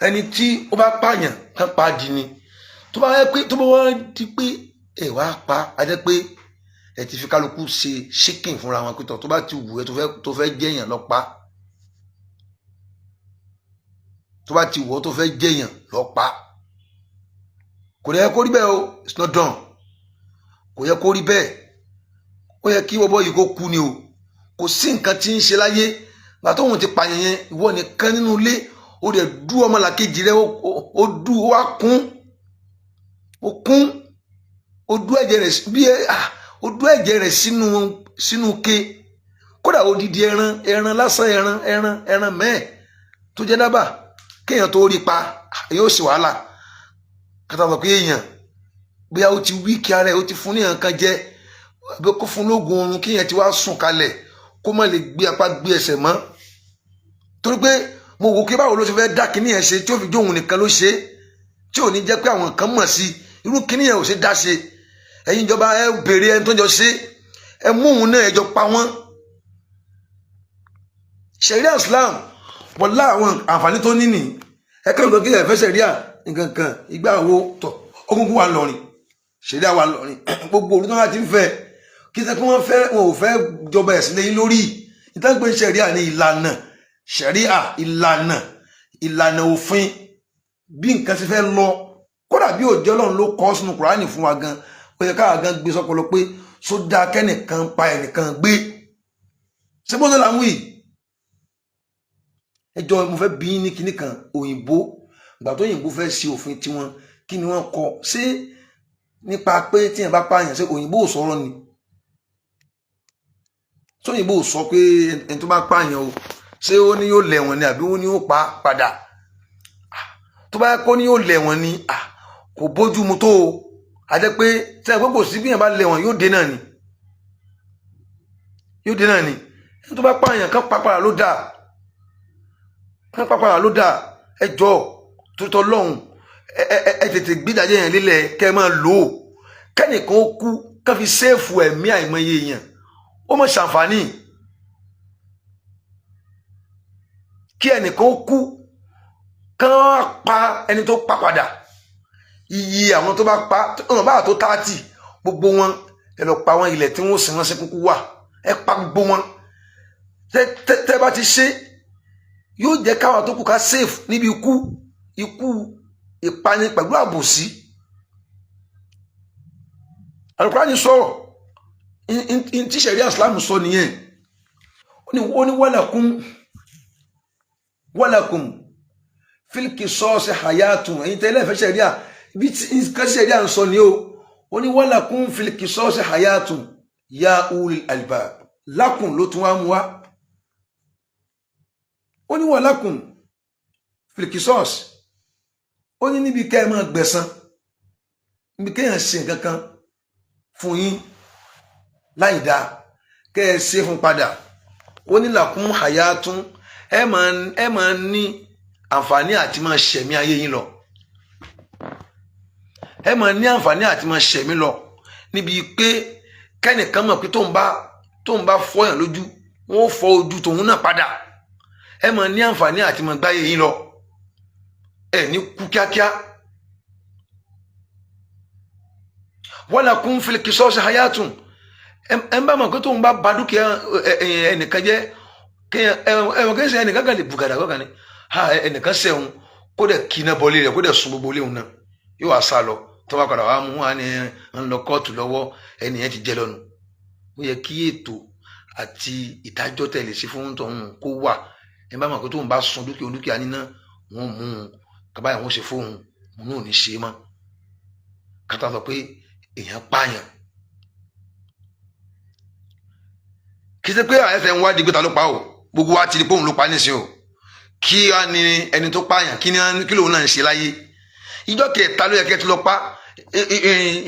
ẹni tí ó bá pààyàn kán pa á di ni tó bá yẹ pé tó bá wọ́n di pé ẹ wá pa á jẹ́ pé ẹ ti fi kálukú ṣe ṣíkìn fúnra wọn pé tó bá ti wù ẹ tó fẹ́ jẹ́yàn lọ pa á. tó bá ti wọ́ tó fẹ́ jẹ́yàn lọ pa kò yẹ kó rí bẹ́ẹ̀ o it's not done kò yẹ kó rí bẹ́ẹ̀ ó yẹ kí bọ́bọ́ yìí kó kú ni o kò sí nǹkan tí ń ṣe láyé gbà tóun ti pààyàn yẹn ìwọ nìkan nínú ilé ó dẹ̀ dú ọmọlàkejì rẹ ó dú ó wá kún ó dú ẹ̀jẹ̀ rẹ̀ bí ó dú ẹ̀jẹ̀ rẹ̀ sínú ke kódà odidi ẹran lásán ẹran mẹ́ẹ̀ tó jẹ́ dábàá kéèyàn tó rí pa yóò sì wàhálà kátà sọ pé èèyàn bóyá ó ti wíkì ara ẹ̀ ó ti fún ní nǹkan jẹ àbí kó fún lóògùn oorun kí yẹn ti wá sùn kalẹ̀ kó má lè gbé apá gbé ẹsẹ̀ mọ́ torí pé mo wò kí báwo ló ṣe fẹ́ dá kíní yẹn ṣe tí ó fi jó òun nìkan ló ṣe tí ò ní jẹ́ pé àwọn kan mọ̀ sí irú kíní yẹn ò ṣe dá ṣe ẹ̀yin ìjọba ẹ béèrè ẹni tó jọ ṣe ẹ mú òun náà ẹ jọ pa wọ́n. Sharia Islam wọlá àwọn àǹfààní tó ní nì ẹ kàn lọ kí ẹ fẹ́ Sharia nǹkan kan ìgbà wo tọ̀ ogungun wa lọrin Sharia wa lọrin gbogbo olùtọ́ láti ń fẹ́ kí sẹ́ kí wọ́n fẹ́ wọn ò fẹ́ jọba ẹ̀sìn lẹ́yìn lórí ìtàgbé Sharia ní ìlànà Sharia ìlànà òfin bí nǹkan ti fẹ́ lọ kódà bí òjò Ọlọ́run ló kọ́ sínú Kùránì fún wa gan ó yẹ káà gan gbé sọpọlọ pé sódà kẹ́nìkan pa ẹnìkan gbé ṣé bó ṣe là ń wí ẹjọ́ mo fẹ́ bí ní kinní kan òyìnbó ìgbà tó òyìnbó fẹ́ ṣe òfin tiwọn kí ni wọ́n kọ ṣé nípa pé tíyẹn bá pààyàn ṣé òyìnbó ò sọ̀rọ̀ ni tó òyìnbó ò sọ pé ẹni tó bá pààyàn o ṣé ó ní yóò lẹ̀wọ̀n ni àbí ó ní yóò pa padà tó bá kó ní yóò lẹ̀wọ̀n ni kò bójú mu tó o àjẹ́ pé tí a gbogbo sí bí yẹn bá lẹ̀wọ̀n yóò dé náà ni ẹni tó bá pààyàn kan pàpàrà ló dáa pápára ló dáa ẹjọ́ tuntun lọ́hùn ẹ tètè gbídàjẹ́ yẹn lílẹ̀ kẹ́ ẹ máa lò ó kẹ́nìkan ó kú ká fi séèfù ẹ̀mí àìmọye èèyàn ó mọ̀ ṣàǹfààní kí ẹnìkan ó kú kán pa ẹni tó pa padà iye àwọn tó bá pa ọ̀nà bá tó 30 gbogbo wọn ẹ lọ pa wọn ilẹ̀ tí wọ́n sì wọ́n sí kúkú wà ẹ pa gbogbo wọn tẹ́ bá ti ṣe yóò jẹ́ káwọn tó kù ká safe níbi ikú ìpani pẹ̀lú àbòsí. Al-Qur'ani sọ̀rọ̀ tí Sharia Islam sọ nìyẹn ó ní walakum fil qisasi hayatun ẹ̀yin tẹ́lẹ̀ fẹ́ Sharia bí tí Sharia ń sọ ni ó ní walakum fil qisasi hayatun ya ulil albab lákùn ló tún wá mú wá ó ní walakum fil qisasi ó ní níbi kẹ́ ẹ máa gbẹ̀san níbi kéèyàn ṣe nǹkan kan fún yín láì dáa kẹ́ ẹ ṣe fún padà ó ní lakum hayatun ẹ máa ní àǹfààní àti máa ṣẹ̀mí ayé yín lọ ẹ máa ní àǹfààní àti máa ṣẹ̀mí lọ níbi pé kẹ́nìkan mọ̀ pé tóun bá fọyàn lójú wọn ó fọ ojú tòun náà padà ẹ máa ní àǹfààní àti máa gbáyé yín lọ ẹ ní kú kíákíá. walakum fil qisasi hayatun ẹ ń bá mọ̀ pé tóun bá ba dúkìá ẹnìkan jẹ́ ẹ̀wọ̀n kẹ́sẹ̀ ẹnìkan kan lè bùgàdà kọ́kan ni ẹnìkan sẹ́wọ̀n kó dẹ̀ kíná bọ́lé rẹ̀ kó dẹ̀ sun gbogbo léwu náà yóò wá sá lọ tó bá padà wá mú wá ní ń lọ kóòtù lọ́wọ́ ẹnìyẹn ti jẹ́ lọ́nu ó yẹ kí ètò àti ìdájọ́ tẹ̀lé sí fún tọ̀hún kó wà ẹ bá mọ̀ pé tóun bá sun dúkìá níná wọn mú un kábàáyà wọn ṣe fóun òun náà ò ní ṣe é mọ́ kátà sọ pé èèyàn pààyàn kì í ṣe pé àyẹ̀fẹ̀ ń wádìí pé ta ló pa o gbogbo wa ti di pé òun ló pa nísìnyí o kí á ní ẹni tó pààyàn kí lóun náà ń ṣe láyé ìjọ kẹta ló yẹ kẹ́ ti lọ pa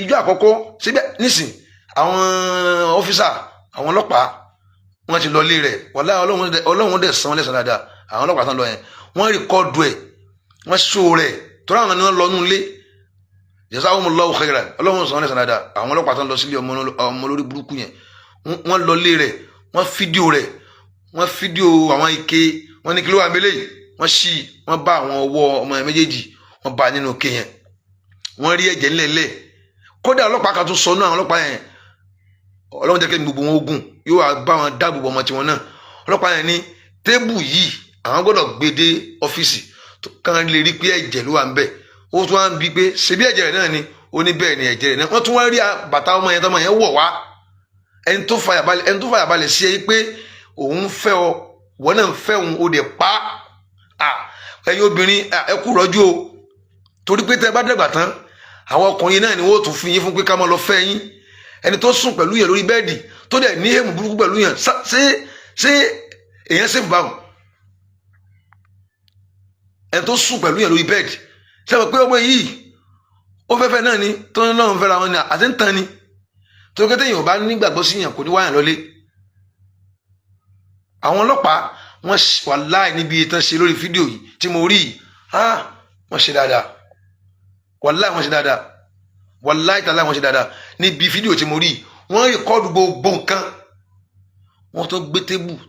ìjọ àkọ́kọ́ síbẹ̀ nísìn àwọn ọ́fíìsà àwọn ọlọ́pàá wọ́n ti lọ lé rẹ̀ wọ́lá ọlọ́run dẹ̀ san lẹ́sàn dáadáa àwọn ọlọ́pàá tán lọ yẹn wọ́n rìkọ́dù ẹ̀ wọ́n ṣó rẹ̀ tó ráwọn ni wọ́n lọ nú ilé Jazakumullahu khairan ọlọ́run san lẹ́sàn dáadáa àwọn ọlọ́pàá tán lọ sílé ọmọ lórí burúkú yẹn wọ́n lọ lé rẹ̀ wọ́n fídíò àwọn ike wọ́n ní kí ló wà mélé wọ́n bá àwọn ọwọ́ ọmọ méjèèjì wọ́n bá nínú ike yẹn wọ́n rí ẹ̀jẹ̀ ńlẹ̀ńlẹ̀ kódà ọlọ́pàá kan tó sọ náà àwọn ọlọ́pàá yẹn ọlọ́run jẹ́ kí gbogbo wọn ogun yóò wá bá wọn dáàbò bọ̀ ọmọ tiwọn náà ọlọ́pàá yẹn ní tébù yìí àwọn gbọ́dọ̀ gbé dé ọ́fíìsì kan lè rí pé ẹ̀jẹ̀ ló wà ń bẹ̀ ó tún wá ń bi pé ṣebí ẹ̀jẹ̀ rẹ̀ náà ni ó ní bẹ́ẹ̀ ni ẹ̀jẹ̀ rẹ̀ náà wọ́n tún wá rí bàtà ọmọ yẹn tọmọ yẹn wọ̀ wá ẹni tó fàyàbalẹ̀ sí ẹ pé òun fẹ́ ọ wọ́n náà fẹ́ òun ó dẹ̀ pa ẹ̀yin obìnrin ẹ kú rọ́jú o torí pé tẹ́ bá dẹ̀gbà tán àwọn ọkùnrin náà ni wọ́n tún fi yín fún pé ká máa lọ fẹ́ yín ẹni tó sùn pẹ̀lú yẹn lórí bẹ́ẹ̀dì tó dẹ̀ ní èèmù burúkú pẹ̀lú yẹn ṣé èèyàn ṣèfù báwọn ẹni tó sùn pẹ̀lú yẹn lórí bẹ́ẹ̀dì ṣe mọ̀ pé ọmọ yìí ó fẹ́fẹ́ náà ni tó ń náà ń fẹ́ra wọn ni àti ń tan ni tó kété yìí ò bá nígbàgbọ́ sí yàn kò ní wáyàn lọlé. Àwọn ọlọ́pàá wọ́n wàláì níbi ìtàn ṣe lórí fídíò yìí tí mo rí wọ́n ṣe dáadáa, wàláì wọ́n ṣe dáadáa, wàláì tàláì wọ́n ṣe dáadáa. Níbi fídíò tí mo rí wọ́n rìkọ́ọ̀dù gbogbo nǹkan, wọ́n tó gbé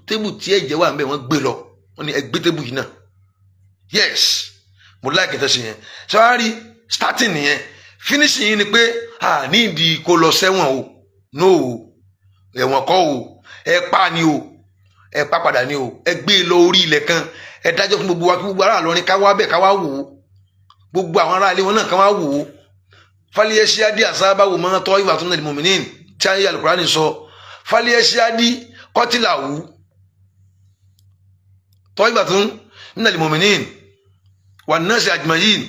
tébù tí ẹ̀jẹ̀ wà ń bẹ̀ wọ́n gbé lọ, wọ́n ní ẹ gbé tébù yìí náà. Yes, mo láì kẹtẹ sí yẹn. Sọ́wárí starting nìyẹn, finishing yìí ni pé ní ìdí kó lọ sẹ́wọ̀n o, no o, ẹ̀wọ̀n kọ́ o, ẹ pa ni o, ẹ pa padà ni o, ẹ gbé lọ orí ilẹ̀ kan, ẹ dájọ́ fún gbogbo wa kí gbogbo ará Ìlọrin ká wá bẹ̀ ká wá wò ó, gbogbo àwọn ará ilé wọn náà ká wá wò ó. Fáliyẹ́síádì àsábáwò máa tọ́ ìwà tó ń lẹ̀ mọ̀mìnín tí ayé Al-Qur'ani sọ. Fáliyẹ́síádì kọ́tìláwù tọ́ ìwà tó ń lẹ̀ mọ̀mìnín wà nọ́ọ̀sì àjùmáyìn,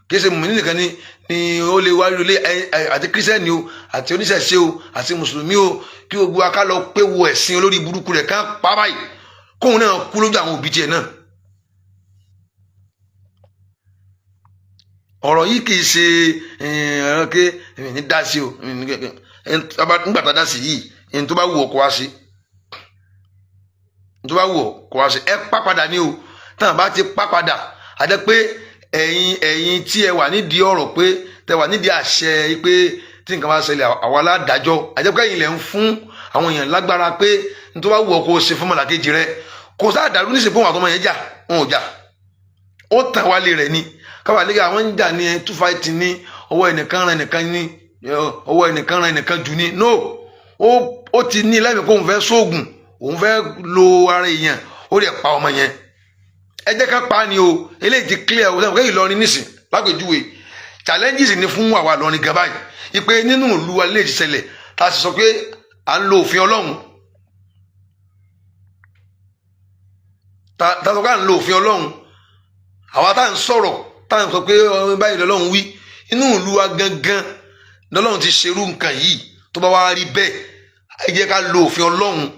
kì í ṣe mọ̀mìnín nìkan ni ó lè wá lólé àti kírísítẹ́nì o àti oníṣẹ̀ṣe o àti mùsùlùmí o, kí gbogbo aká lọ pé wo ẹ̀sìn olórí burúkú rẹ̀ ká pa báyìí kóun náà kú lójú àwọn òbí tiẹ̀ náà. Ọ̀rọ̀ yìí kì í ṣe ẹ̀rọ ké ní dá sí o, nígbà tá a dá sí yìí ẹni tó bá wù ọ́ kó wá sí, ẹni tó bá wù ọ́ kó wá sí, ẹ pa padà ní o. Táwọn bá ti pa padà àdé pé ẹ̀yin tí ẹ wà nídìí ọ̀rọ̀ pé tẹ wà nídìí àṣẹ pé tí nǹkan bá ṣẹlẹ̀ àwa aládàájọ́, àjẹ́ pé ẹ̀yin lẹ̀ ń fún àwọn èèyàn lágbára pé ní tó bá wù ọ́ kó o ṣe fún mọ̀làkejì rẹ. Kò sáà dàrú níṣẹ́ pé wọn àtọmọ yẹn jà, wọn ò jà, ó tàn wálé rẹ̀ ni. Káwá lé àwọn ń jà ní two fight ní ọwọ́ ẹnìkan ran ẹnìkan ní ọwọ́ ẹnìkan ran ẹnìkan jù ní. No, ó ti ní lẹ́mìí kó òun fẹ́ sóògùn, òun fẹ́ lo ara èèyàn, ó lè pa ọmọ yẹn. Ẹ jẹ́ ká pa ni o, eléyìí ti clear o. Sẹ́wọ̀n kéyìí Ìlọrin nísìn lápèjúwe challenges ni fún àwa Ìlọrin gan báyìí, ìpè nínú ìlú wa lè ṣẹlẹ̀ tá a sì sọ pé à ń lo òfin Ọlọ́run, tá a sọ pé à ń lo òfin Ọlọ́run, àwa tá à ń sọ̀rọ̀ tá à ń sọ pé báyìí lọ́lọ́run wí, inú ìlú wa gangan lọ́lọ́run ti ṣerú nǹkan yìí. Tó bá wá rí bẹ́ẹ̀ ẹ jẹ́ ká lo òfin Ọlọ́run.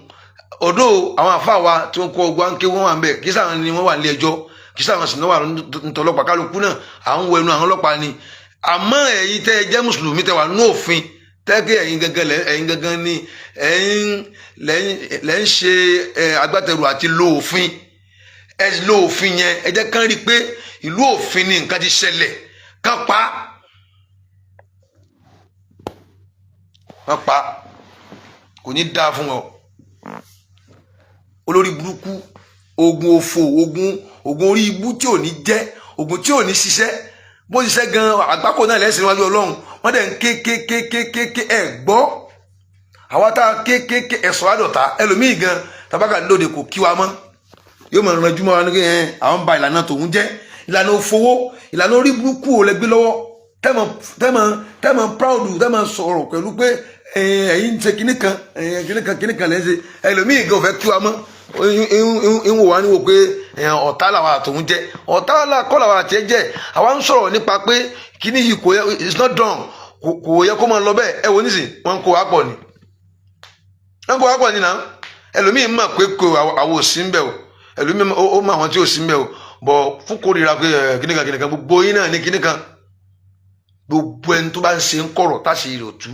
Ọ̀dọ̀ àwọn àfáà wa tí wọ́n kọ́ ọgbà ń ké wọ́n wà ń bẹ̀, kí sáà ni wọ́n wà nílé ẹjọ́, kí sáà sì náà wà nítorí ọlọ́pàá, kálukú náà à ń wọ ẹnu àwọn ọlọ́pàá ni. Àmọ́ ẹ̀yin tẹ́ ẹ jẹ́ mùsùlùmí tẹ́ wà ní òfin tẹ́gẹ́ ẹ̀yin gangan ni lẹ́ ń ṣe agbátẹrù àti lo òfin. Ẹ lo òfin yẹn, ẹ jẹ́ kán rí i pé ìlú òfin ni nǹkan ti ṣẹlẹ̀, kán pa kò ní dáa fún ọ. Olórí burúkú, ogun òfò, ogun orí ibú tí ò ní jẹ́, ogun tí ò ní ṣiṣẹ́, bó ṣiṣẹ́ gan àgbákò náà lẹ́sìn níwájú Ọlọ́run. Wọ́n dẹ̀ ń ké ẹ̀ gbọ́. Àwa tá a ké ẹ̀sọ́ àdọ̀tá, ẹlòmíì gan tabaka lóde kò kí wa mọ́, yóò mọ̀ ìrànjú mọ́ wa ní àwọn ba ìlànà tòun jẹ́, ìlànà òfowó, ìlànà orí burúkú ò lè gbé lọ́wọ́. Tẹ́mọ̀ proud, tẹ́mọ̀ sọ̀rọ̀ pẹ̀lú pé ẹ̀yin ṣe kíní kan lẹ́sẹ̀, ẹlòmíì gan ò fẹ́ kí wa mọ́. Ìwò wa ni wò pé ọ̀tá làwọn àtòun jẹ́, ọ̀tá kọ́ làwọn àti ẹ jẹ́. Àwa ń sọ̀rọ̀ nípa pé kíní yìí kò yẹ, it's not done, kò yẹ kó máa lọ bẹ́ẹ̀. Ẹ wo nísìn wọ́n ń kó wa pọ̀ ni, wọ́n ń kó wa pọ̀ ni náà. Ẹlòmíì mọ̀ pé kò àwọn ò sí ń bẹ̀ o, ẹlòmíì ó mọ̀ àwọn tí ò sí ń bẹ̀ o, bọ̀ fún kórìíra pé kíní kan gbogbo yín náà ní kíní kan. Gbogbo ẹni tó bá ń ṣe ń kọ̀rọ̀ táṣìírí rẹ̀ ò tú,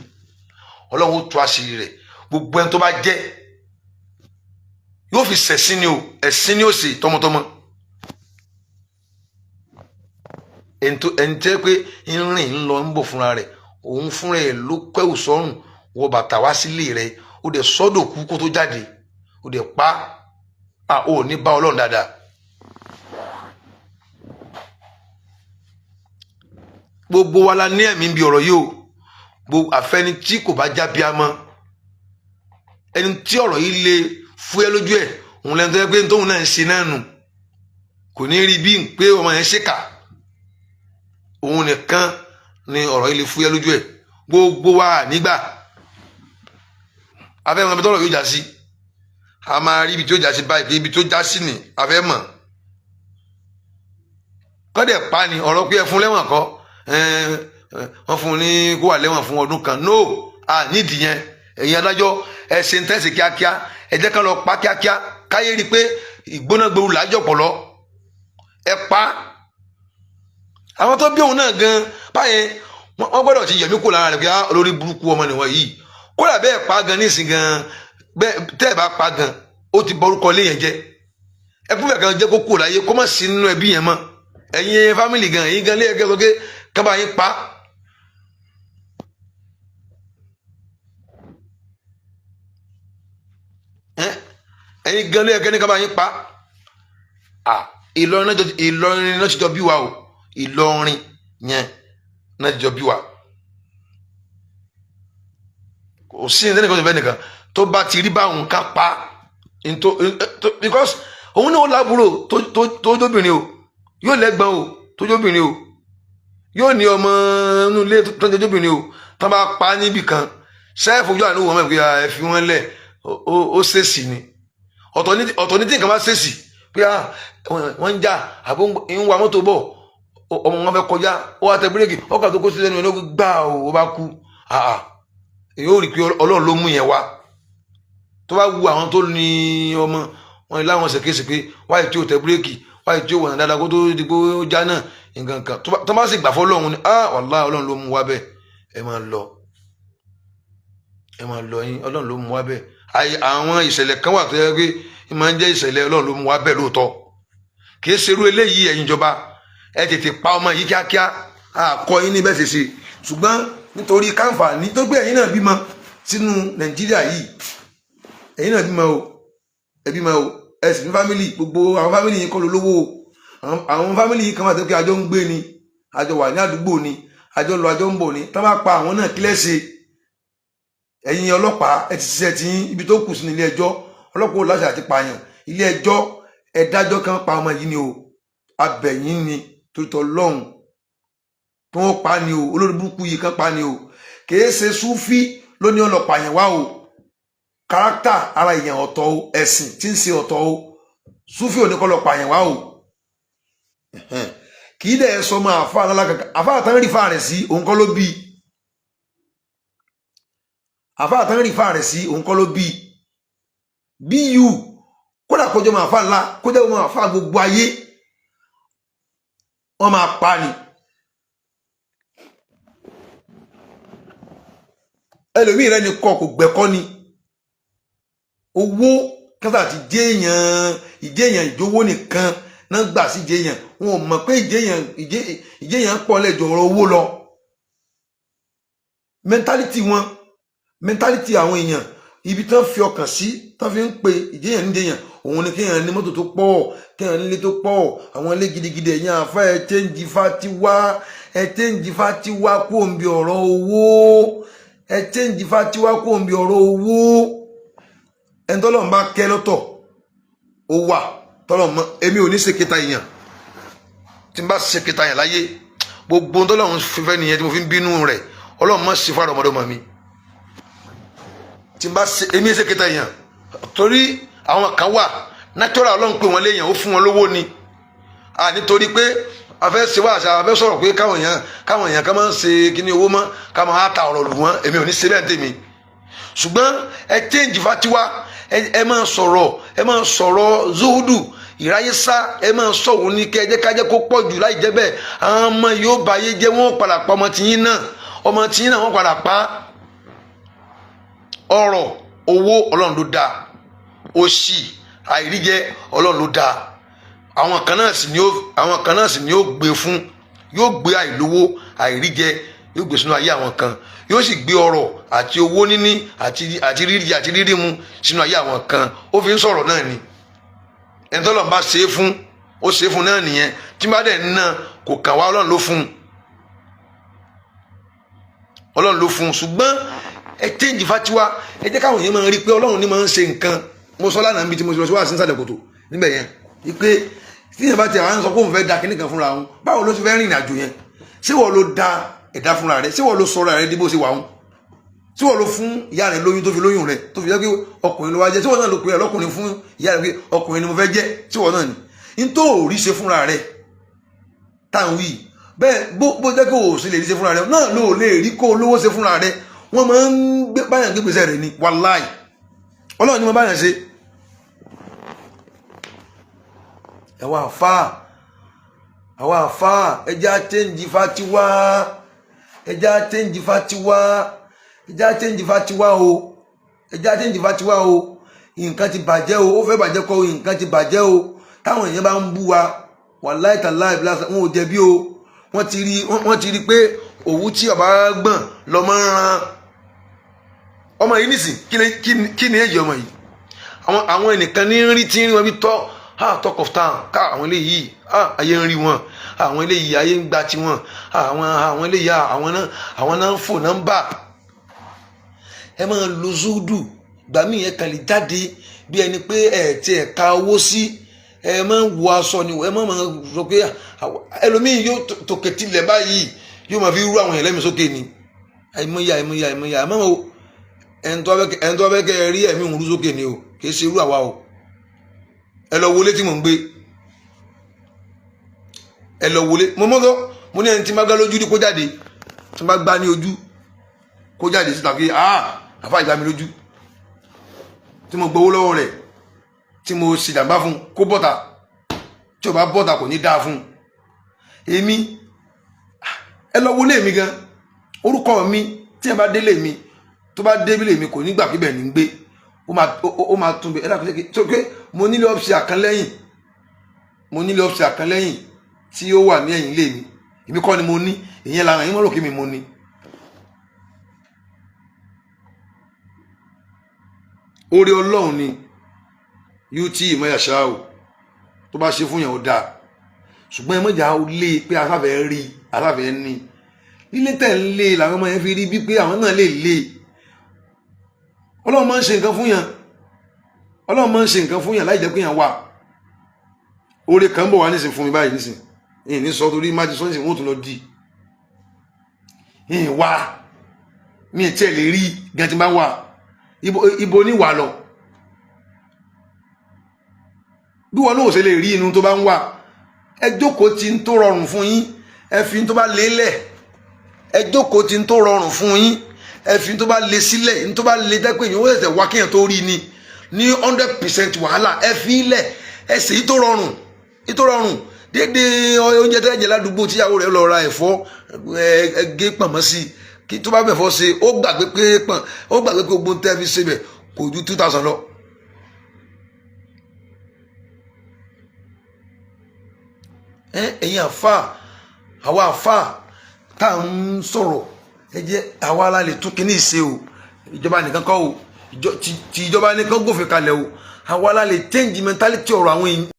Ọlọ́run ó tú àṣírí rẹ̀. Gbogbo ẹni tó bá jẹ́ yóò fi ṣẹ̀sìn ni o, ẹ̀sìn ni ó sì tọmọtọmọ. Ẹni tẹ́ pé ń rìn ń lọ ń bọ̀ fúnra rẹ̀, òun fúnra ẹ̀ ló kẹ́wù sọ́rùn wọ bàtà wá sílé rẹ̀, ó dẹ̀ sọ́dọ̀ kú kó tó jáde, ó dẹ̀ pa ó ní bá Ọlọ́run dáadáa. Gbogbo wa la ní ẹ̀mí bí ọ̀rọ̀ yìí o, gbogbo àfẹni tí kò bá já bíamọ, ẹni tí ọ̀rọ̀ yìí lè fúyẹ́ lójú ẹ̀, òun lẹ́nu tó yẹ pé tóun náà ń ṣe náà nù, kò ní rí bí n pé ọmọ yẹn ṣèkà, òun nìkan ni ọ̀rọ̀ yìí lè fúyẹ́ lójú ẹ̀. Gbogbo wa nígbà afẹ́ mọ̀ ibi tọ́rọ̀ yóò já sí, a máa rí ibi tí ó já sí báyìí, ibi tí ó já sí ni afẹ́ mọ̀. Kọ́dẹ̀ pa ni ọ̀rọ̀ pé ẹ fún lẹ́wọ̀n kọ́, wọ́n fún un ní kó wà lẹ́wọ̀n fún ọdún kan. No, nídìí yẹn ẹ̀yin adájọ́ ẹ ṣe ń tẹ̀sí kíákíá, ẹ jẹ́ ká lọ pa kíákíá, káyé rí i pé ìgbóná gbòòrò lájọ pọ̀lọ́, ẹ pa. Àwọn tó bí òun náà gan báyẹn wọ́n gbọ́dọ̀ ti yẹ̀mí kó lára rẹ̀ pé olórí burúkú ọmọ nìwọ̀n yìí, kódà bẹ́ẹ̀ pa gan nísìn gan bẹ́ẹ̀ tẹ́ ẹ̀ bá pa gan ó ti borúkọ lé yẹn jẹ́ ẹkún bẹ́ẹ̀ kan jẹ́ kó kúrò láyé kó má sí nínú ẹbí yẹn mọ́ ẹ̀yin fámìlì gan ẹ̀yin gan lé ẹ̀kẹ́ sọ pé kábà yín pa. ẹ̀yin gan lé ẹ̀kẹ́ ní kábà yín pa. Ìlọrin náà ti jọ bí wa o Ìlọrin yẹn náà ti jọ bí wa kò sí ẹni kan tó fẹ́ nìkan tó bá ti rí báwọn ká pa because òun náà lábúrò tó jóbìnrin o yóò lẹ́gbọ́n o tó jóbìnrin o yóò ní ọmọ inú ilé tó ń jóbìnrin o tó bá pa níbì kan sẹ́ẹ̀fù ojú àánú wọn mẹ́fì ẹ fi wọ́n lẹ̀ ó ṣèṣì ni ọ̀tọ̀ ní tí nǹkan bá ṣèṣì pé wọ́n ń jà àbó ń wa mọ́tò bọ̀ ọmọ wọn fẹ́ kọjá ó wá tẹ bírèkì ọkọ̀ tó kó sí lẹ́nu ẹ̀ ló gbà ó bá kú èyí ò rí pé ọlọ́run ló mú yẹn wá tó bá wu àwọn tó ní ọmọ wọn ni láwọn ṣèkéṣe pé wáyé tí ó tẹ bírèkì wáyé tí ó wọ̀nà dáadáa kó tó di pé ó já náà nǹkan kan tó bá sì gbà fọ́ ọlọ́run ni wàláhì ọlọ́run ló mú wá bẹ́ẹ̀ ẹ máa lọ yín ọlọ́run ló mú wá bẹ́ẹ̀ àwọn ìṣẹ̀lẹ̀ kan wà tó yẹ pé ẹ máa ń jẹ́ ìṣẹ̀lẹ̀ ọlọ́run ló mú wá bẹ́ẹ̀ lóòótọ́ kì í ṣerú eléyìí ẹ̀yin ìjọba ẹ tètè pa ọmọ yìí kíákíá àkọ yín ní bẹ́ẹ̀ ṣe ṣe ṣùgbọ́n nítorí káǹfààní tó gbé ẹ̀yin náà bímọ sínú Nàìjíríà yìí ẹ̀yin náà bímọ o ẹ sì ní fámìlì gbogbo àwọn fámìlì yìí kọ́ ló lówó o àwọn fámìlì yìí kan máa tẹ́ pé àjọ ń gbé ni àjọ wà ní àdúgbò ni àjọ lọ àjọ ń bọ̀ ni tá bá pa àwọn náà kílẹ̀ ṣe ẹ̀yin ọlọ́pàá ẹ ti ṣiṣẹ́ tí ibi tó kù sí ní ilé ẹjọ́ ọlọ́pàá ò láṣẹ àti pààyàn ilé ẹjọ́ ẹ dájọ́ kan pa ọmọ yìí ni o abẹ̀yìn ni torítọ́ lọ́hùn tí wọ́n pa ni o olórí burúkú yìí kan pa ni o kìí ṣe súfí ló ní ọlọ́pàá yẹn wá o kárátà ara èèyàn ọ̀tọ̀ o ẹ̀sìn tí ń ṣe ọ̀tọ̀ o súfí ò ní kọ́ ọlọ́pàá yẹn wá o kì í dẹ̀ sọ máa àfa alákàkà àfa àtàn rí fáà rẹ̀ sí òun kọ́ ló bí àfa àtàn rí fáà rẹ̀ sí òun kọ́ ló bí yù kódà kọjọ́ máa fà ńlá kójọ́ máa fà gbogbo ayé wọ́n máa pa ni. ẹlòmíì rẹ ni kọ kò gbẹ̀kọ́ ni owó kẹta ti ìjẹyàn ìjówó nìkan náà gbà sí ìjẹyàn wọn ò mọ̀ pé ìjẹyàn pọ̀ lẹ́jọ́ ọ̀rọ̀ owó lọ mẹ́ntálítì àwọn èèyàn ibi tán fi ọkàn sí tán fi ń pe ìjẹyàn níjẹyàn òun ni kéèyàn ní mọ́tò tó pọ̀ kéèyàn nílé tó pọ̀ àwọn ilé gidigidi ẹ̀yìn àfa ẹ̀ chẹ́ǹjì fatiwa kó ń bi ọ̀rọ̀ owó ẹ chẹ́ǹjì fatiwa kó ń bi ọ̀rọ̀ owó ẹni tọ́lọ́run bá kẹ́ lọ́tọ̀ ó wà tọ́lọ́run mọ́ èmi ò ní ṣèkẹta èèyàn tí n bá ṣèkẹta èèyàn láyé gbogbo tọ́lọ́run fífẹ́ nìyẹn tí mo fi ń bínú rẹ̀ ọlọ́run mọ́ sí fún àrọ̀mọdọ́mọ mi tí n bá èmi ṣèkẹta èèyàn torí àwọn kan wà natural ọlọ́run pé wọ́n léèyàn ó fún wọn lówó ni nítorí pé a fẹ́ ṣe wáṣà a fẹ́ sọ̀rọ̀ pé káwọn èèyàn ká máa ń ṣe kíní owó mọ́ ká máa ta ọ̀rọ̀ lù wọ́n èmi ò ní ṣe bẹ́ẹ̀ tèmi ṣùgbọ́n ẹ change fatiwa ẹ máa sọ̀rọ̀ zuhudu ìráyésá ẹ máa sọ̀rọ̀ ní kẹjẹ kájẹ kó pọ̀ jù láì jẹ́ bẹ́ẹ̀ àwọn ọmọ yóò bá yé jẹ́ wọ́n padà pa ọmọ tìyín náà wọ́n padà pa ọ̀rọ̀ owó ọlọ́run ló dáa òṣì àìríjẹ ọlọ́run ló dáa àwọn kan náà sì ni yóò gbé fún yóò gbé àìlówó àìríjẹ yóò gbé sínú ayé àwọn kan yóò sì gbé ọrọ̀ àti owó níní àti rírí àti rírí mu sínú ayé àwọn kan ó fi ń sọ̀rọ̀ náà ni ẹni tọ́lọ́run bá ṣe é fún ó ṣe é fún náà nìyẹn tí bá dẹ̀ ná kò kàn wá ọlọ́run ló fún ṣùgbọ́n ẹ change fatiwa ẹ jẹ́ káwọn èèyàn máa rí pé ọlọ́run ní máa ń ṣe nǹkan mo sọ lánàá níbi tí mo ti lọ sí wàásù nísàlẹ̀ kòtò níbẹ̀ yẹn wípé tí yẹn bá ti àwọn sọ pé òun fẹ́ da kíní kan fúnra wọn báwo ló ti fẹ́ rìnrìn àjò yẹn ṣé wọ́n ló da ẹ̀dá fúnra rẹ̀ ṣé wọ́n ló sọ̀rọ̀ rẹ̀ díbò sí wà wọn ṣé wọ́n ló fún ìyá rẹ̀ lóyún tó fi lóyún rẹ̀ tó fi jẹ́ pé ọkùnrin ló wá jẹ́ ṣé wọ́n náà ló pe ẹ̀ lọ́kùnrin fún ìyá rẹ̀ pé ọkùnrin ni mo fẹ́ jẹ́ ṣé wọ́n náà ni n tó rí ṣe fúnra rẹ̀ táwọn wí bẹ́ẹ̀ bó jẹ́ kó o sì lè rí ṣe fúnra rẹ̀ náà ló lè rí kó o lówó ṣe fúnra rẹ̀ wọ́n máa ń báyàn gbégbèsè rẹ̀ ni wàláì ọlọ́run ni wọ́n báyàn ṣe àwa àfáà ẹjá chẹ́ǹjì fatiwa ẹja change fatiwa o, ẹja change fatiwa o, nǹkan ti bàjẹ́ o, ó fẹ́ bàjẹ́ kọ́ nǹkan ti bàjẹ́ o. Táwọn èèyàn bá ń bú wa wàláhì tàláhì wọn ò jẹ̀bi o, wọ́n ti rí pé òwú tí ọba gbọ̀n lọ́mọ ń ran ọmọ yìí nísìn. Kí ni èyí ọmọ yìí? Àwọn ẹnìkan ní rí tí ń rí wọn bí talk of town ká àwọn eléyìí ayé ń rí wọn, àwọn eléyìí ayé ń gba tiwọn, àwọn eléyìí àwọn náà ń fò náà ń bà. Ẹ máa lo zúdù gbà mí yẹn kàn lè jáde bí ẹni pé ẹ ti ẹ̀ ka owó sí, ẹ máa ń wo aṣọ ni, ẹ máa sọ pé ẹlòmíì yóò tòkè tilẹ̀ báyìí yóò máa fi rú àwọn ẹlẹ́mìí sókè ni. àìmọye àmọ́ o ẹni tó bá fẹ́ kẹ́ ẹ rí ẹ̀mí òun rú sókè ni o, kì í ṣe irú àwa o. ẹ lọ wọlé tí mò ń gbé, ẹ lọ wọlé mo ní ẹni tí má gbá lójú ní kó jáde, tí má gbá ní ojú kó jáde síta pé àfa ìgbà mi lójú, tí mo gbowó lọ́wọ́ rẹ̀ tí mo sì dàgbà fún kó bọ́ta, tí ò bá bọ́ta kò ní dáa fún èmi. ẹ lọ wọlé mi gan, orúkọ mi tí ẹ bá délé mi tó bá débílé mi kò ní gbà pípẹ́ ní ń gbé, ó máa tún bẹ ẹ dàkú sẹ́kẹ́ tó pé mo nílé ọ́fíìsì àkànlẹ́yìn tí ó wà ní ẹ̀yìn ilé mi, èmi kọ́ ni mo ní, ìyẹn làwọn ẹ̀yìn mọ́rò kí mi mo ní. oore Ọlọ́run ni yútí ìmọ̀yàṣá o, tó bá ṣe fún yàn ó dáa, ṣùgbọ́n ẹ mọ̀jà ó lé pé asáfẹ́ rí asáfẹ́ ní ilé tẹ̀ ń lé làwọn ọmọ yẹn fi rí bí pé àwọn náà lè lé. Ọlọ́run máa ń ṣe nǹkan fún yàn láì jẹ́ pé yàn wà. oore kan bọ̀ wá nísìn fún mi báyìí nísìn, ìyìn ní sọ torí má ti sọ nísìn wọ́n tún lọ di ìyìn wá mi ì tiẹ̀ lè rí gan tí bá wà ibo ní wà lọ. bí wọn náà ò ṣe lè rí inú tó bá ń wà, ẹ jókòó tí ń tó rọrùn fún yín, ẹ fi tó bá lélẹ̀, ẹ jókòó tí ń tó rọrùn fún yín, ẹ fi tó bá lé sílẹ̀, ní tó bá lé dẹ́pẹ́ yín ó ṣẹ̀ṣẹ̀ wá kéèyàn tó rí ni ní 100% wàhálà, ẹ fi ilẹ̀ ẹ sì í tó rọrùn déédéé oúnjẹ tẹ́ jẹ ládùúgbò tíyàwó rẹ̀ lọ ra ẹ̀fọ́ ẹ gé pọ̀nmọ́ sí i, kí tó bá bẹ̀fọ́ ṣe ó gbàgbé pé gbogbo tẹ́ fi ṣe bẹ̀ kò ju 2000 lọ. ẹ̀yin àwa àfà tá à ń sọ̀rọ̀ ẹ jẹ́ àwa la lè tún kíní ṣe o, ìjọba nìkan kọ́ o, tí ìjọba nìkan gbòfin kalẹ̀ o, àwa la lè change mentality ọ̀rọ̀ àwọn èèyàn.